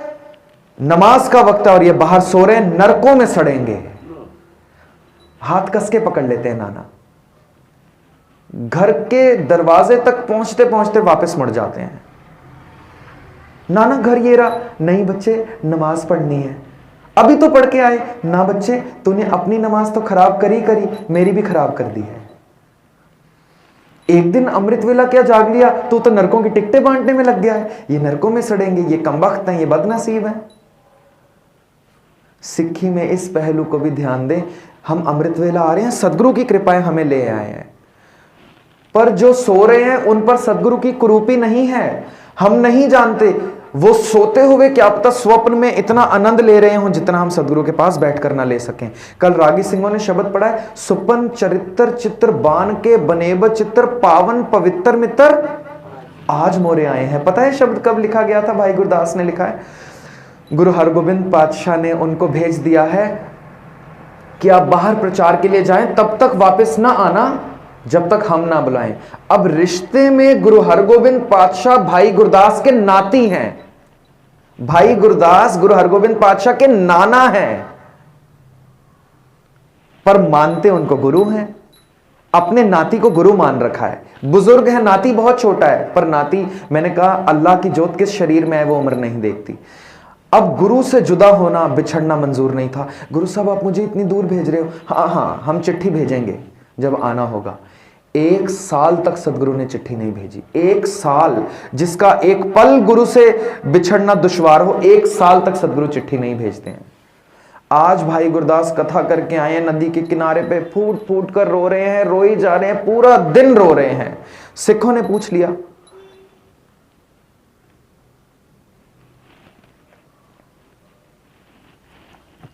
नमाज का वक्त है और ये बाहर सो रहे हैं, नरकों में सड़ेंगे। हाथ कस के पकड़ लेते हैं नाना, घर के दरवाजे तक पहुंचते पहुंचते वापस मुड़ जाते हैं। नाना घर ये रहा। नहीं बच्चे, नमाज पढ़नी है। अभी तो पढ़ के आए ना बच्चे, तूने अपनी नमाज तो खराब करी, मेरी भी खराब कर दी है। एक दिन अमृत वेला क्या जाग लिया, तू तो नरकों की टिकटें बांटने में लग गया है। ये नरकों में सड़ेंगे, ये कमबख्त हैं, ये बदनसीब हैं। सिक्खी में इस पहलू को भी ध्यान दें। हम अमृत वेला आ रहे हैं, सदगुरु की कृपाएं हमें ले आए हैं, पर जो सो रहे हैं उन पर सदगुरु की कुरूपी नहीं है। हम नहीं जानते वो सोते हुए क्या पता स्वप्न में इतना आनंद ले रहे हों जितना हम सदगुरु के पास बैठकर ना ले सकें। कल रागी सिंहों ने शब्द पढ़ा है, सुपन चरित्र चित्र बान के बनेब चित्र पावन पवित्र मित्र आज मोरे आए हैं। पता है शब्द कब लिखा गया था? भाई गुरदास ने लिखा है। गुरु हरगोबिंद पातशाह ने उनको भेज दिया है कि आप बाहर प्रचार के लिए जाएं, तब तक वापस ना आना जब तक हम ना बुलाएं। अब रिश्ते में गुरु हरगोबिंद पातशाह भाई गुरदास के नाती हैं। भाई गुरदास गुरु हरगोबिंद पातशाह के नाना हैं, पर मानते उनको गुरु हैं। अपने नाती को गुरु मान रखा है। बुजुर्ग है, नाती बहुत छोटा है, पर नाती, मैंने कहा अल्लाह की जोत किस शरीर में है वो उम्र नहीं देखती। अब गुरु से जुदा होना, बिछड़ना मंजूर नहीं था। गुरु साहब आप मुझे इतनी दूर भेज रहे हो? हाँ, हम चिट्ठी भेजेंगे जब आना होगा। 1 साल तक सदगुरु ने चिट्ठी नहीं भेजी। 1 साल, जिसका एक पल गुरु से बिछड़ना दुश्वार हो, 1 साल तक सदगुरु चिट्ठी नहीं भेजते हैं। आज भाई गुरदास कथा करके आए हैं, नदी के किनारे पे फूट फूट कर रो रहे हैं, रोई जा रहे हैं, पूरा दिन रो रहे हैं। सिखों ने पूछ लिया,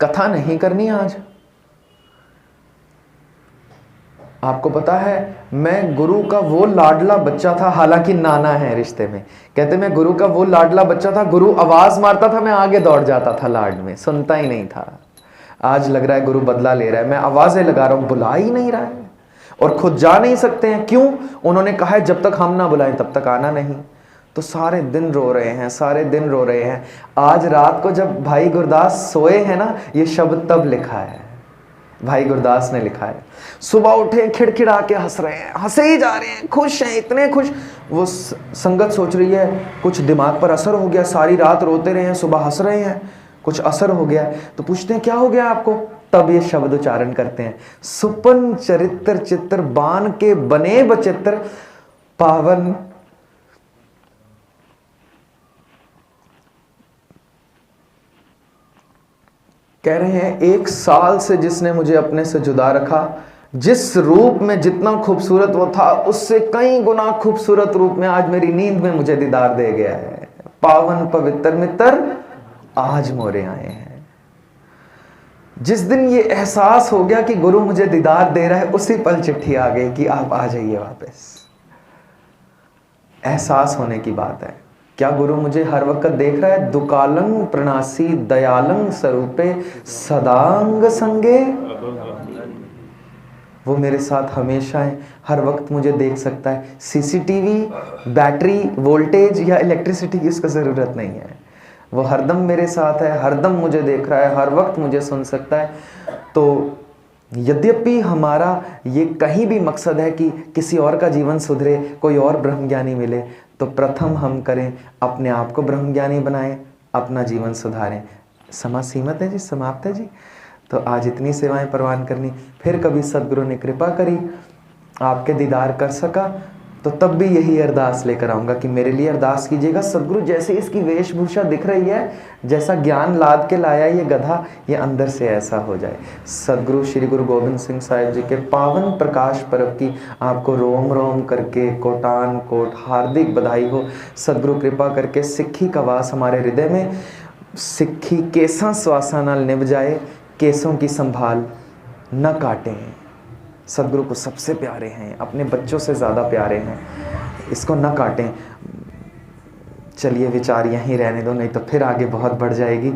कथा नहीं करनी आज? आपको पता है मैं गुरु का वो लाडला बच्चा था, हालांकि नाना है रिश्ते में। कहते मैं गुरु का वो लाडला बच्चा था, गुरु आवाज मारता था मैं आगे दौड़ जाता था लाड में, सुनता ही नहीं था। आज लग रहा है गुरु बदला ले रहा है, मैं आवाजें लगा रहा हूं, बुला ही नहीं रहा है और खुद जा नहीं सकते हैं। क्यों? उन्होंने कहा है जब तक हम ना बुलाएं तब तक आना नहीं। तो सारे दिन रो रहे हैं, सारे दिन रो रहे हैं। आज रात को जब भाई गुरदास सोए हैं ना, ये शब्द तब लिखा है। भाई गुरदास ने लिखा है। सुबह उठे खिड़खिड़ा के हंस रहे हैं, हंसे ही जा रहे हैं, खुश हैं, इतने खुश। वो संगत सोच रही है कुछ दिमाग पर असर हो गया, सारी रात रोते रहे हैं, सुबह हंस रहे हैं, कुछ असर हो गया। तो पूछते हैं क्या हो गया आपको? तब ये शब्द उच्चारण करते हैं, सुपन चरित्र चित्र बान के बने बचित्र पावन। कह रहे हैं 1 साल से जिसने मुझे अपने से जुदा रखा, जिस रूप में जितना खूबसूरत वो था उससे कई गुना खूबसूरत रूप में आज मेरी नींद में मुझे दीदार दे गया है। पावन पवित्र मित्र आज मोरे आए हैं। जिस दिन ये एहसास हो गया कि गुरु मुझे दीदार दे रहा है, उसी पल चिट्ठी आ गई कि आप आ जाइए वापस। एहसास होने की बात है। क्या गुरु मुझे हर वक्त देख रहा है? दुकालंग प्रणासी दयालंग स्वरूपे सदांग संगे, वो मेरे साथ हमेशा है, हर वक्त मुझे देख सकता है। सीसीटीवी, बैटरी, वोल्टेज या इलेक्ट्रिसिटी की इसको जरूरत नहीं है। वो हरदम मेरे साथ है, हरदम मुझे देख रहा है, हर वक्त मुझे सुन सकता है। तो यद्यपि हमारा ये कहीं भी मकसद है कि किसी और का जीवन सुधरे, कोई और ब्रह्मज्ञानी मिले, तो प्रथम हम करें अपने आप को ब्रह्मज्ञानी बनाएं, अपना जीवन सुधारें। समय सीमित है जी, समाप्त है जी। तो आज इतनी सेवाएं परवान करनी, फिर कभी सदगुरु ने कृपा करी, आपके दीदार कर सका, तो तब भी यही अरदास लेकर आऊँगा कि मेरे लिए अरदास कीजिएगा। सदगुरु जैसे इसकी वेशभूषा दिख रही है, जैसा ज्ञान लाद के लाया ये गधा, ये अंदर से ऐसा हो जाए। सदगुरु श्री गुरु गोविंद सिंह साहिब जी के पावन प्रकाश पर्व की आपको रोम रोम करके कोटान कोट हार्दिक बधाई हो। सदगुरु कृपा करके सिक्खी का वास हमारे हृदय में, सिक्खी केसा श्वासा नाल निभ जाए, केसों की संभाल न काटें। सदगुरु को सबसे प्यारे हैं, अपने बच्चों से ज़्यादा प्यारे हैं, इसको न काटें। चलिए विचार यहीं रहने दो, नहीं तो फिर आगे बहुत बढ़ जाएगी।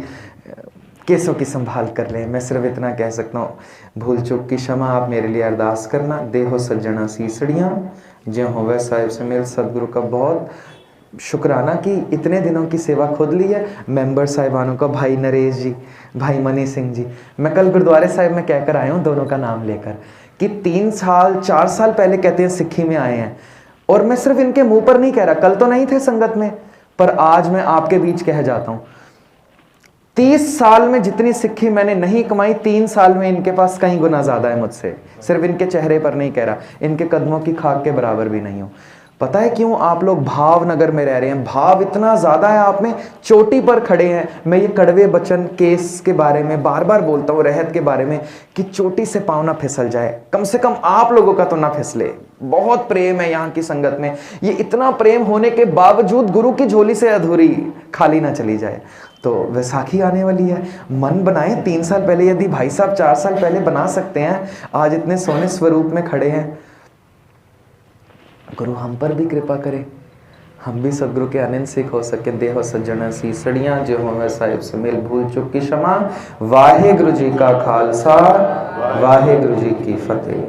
केसों की संभाल कर लें। मैं सिर्फ इतना कह सकता हूँ, भूल चूक की क्षमा आप मेरे लिए अरदास करना। देहो सज्जना सीसड़ियाँ ज्यों होवे साहिब से मिल। सदगुरु का बहुत शुक्राना कि इतने दिनों की सेवा खुद ली है। मेंबर साहिबानों का, भाई नरेश जी, भाई मनी सिंह जी, मैं कल गुरुद्वारे साहिब में कहकर आया हूँ दोनों का नाम लेकर कि 3 साल 4 साल पहले कहते हैं सिक्खी में आए हैं। और मैं सिर्फ इनके मुंह पर नहीं कह रहा, कल तो नहीं थे संगत में, पर आज मैं आपके बीच कह जाता हूँ, 30 साल में जितनी सिक्खी मैंने नहीं कमाई, 3 साल में इनके पास कहीं गुना ज्यादा है मुझसे। सिर्फ इनके चेहरे पर नहीं कह रहा, इनके कदमों की खाक के बराबर भी नहीं हो। पता है क्यों? आप लोग भावनगर में रह रहे हैं, भाव इतना ज्यादा है आप में, चोटी पर खड़े हैं। मैं ये कड़वे वचन केस के बारे में बार बार बोलता हूँ, रहत के बारे में, कि चोटी से पाँव ना फिसल जाए, कम से कम आप लोगों का तो ना फिसले। बहुत प्रेम है यहाँ की संगत में, ये इतना प्रेम होने के बावजूद गुरु की झोली से अधूरी खाली ना चली जाए। तो वैसाखी आने वाली है, मन बनाए। 3 साल पहले यदि भाई साहब 4 साल पहले बना सकते हैं, आज इतने सोने स्वरूप में खड़े हैं। गुरु हम पर भी कृपा करे, हम भी सदगुरु के अनंत सिख हो सके। देहो सज्जन सीसड़ियाँ जो होवे साहिब से मिल। भूल चुक की क्षमा। वाहे गुरु जी का खालसा, वाहे गुरु जी की फतेह।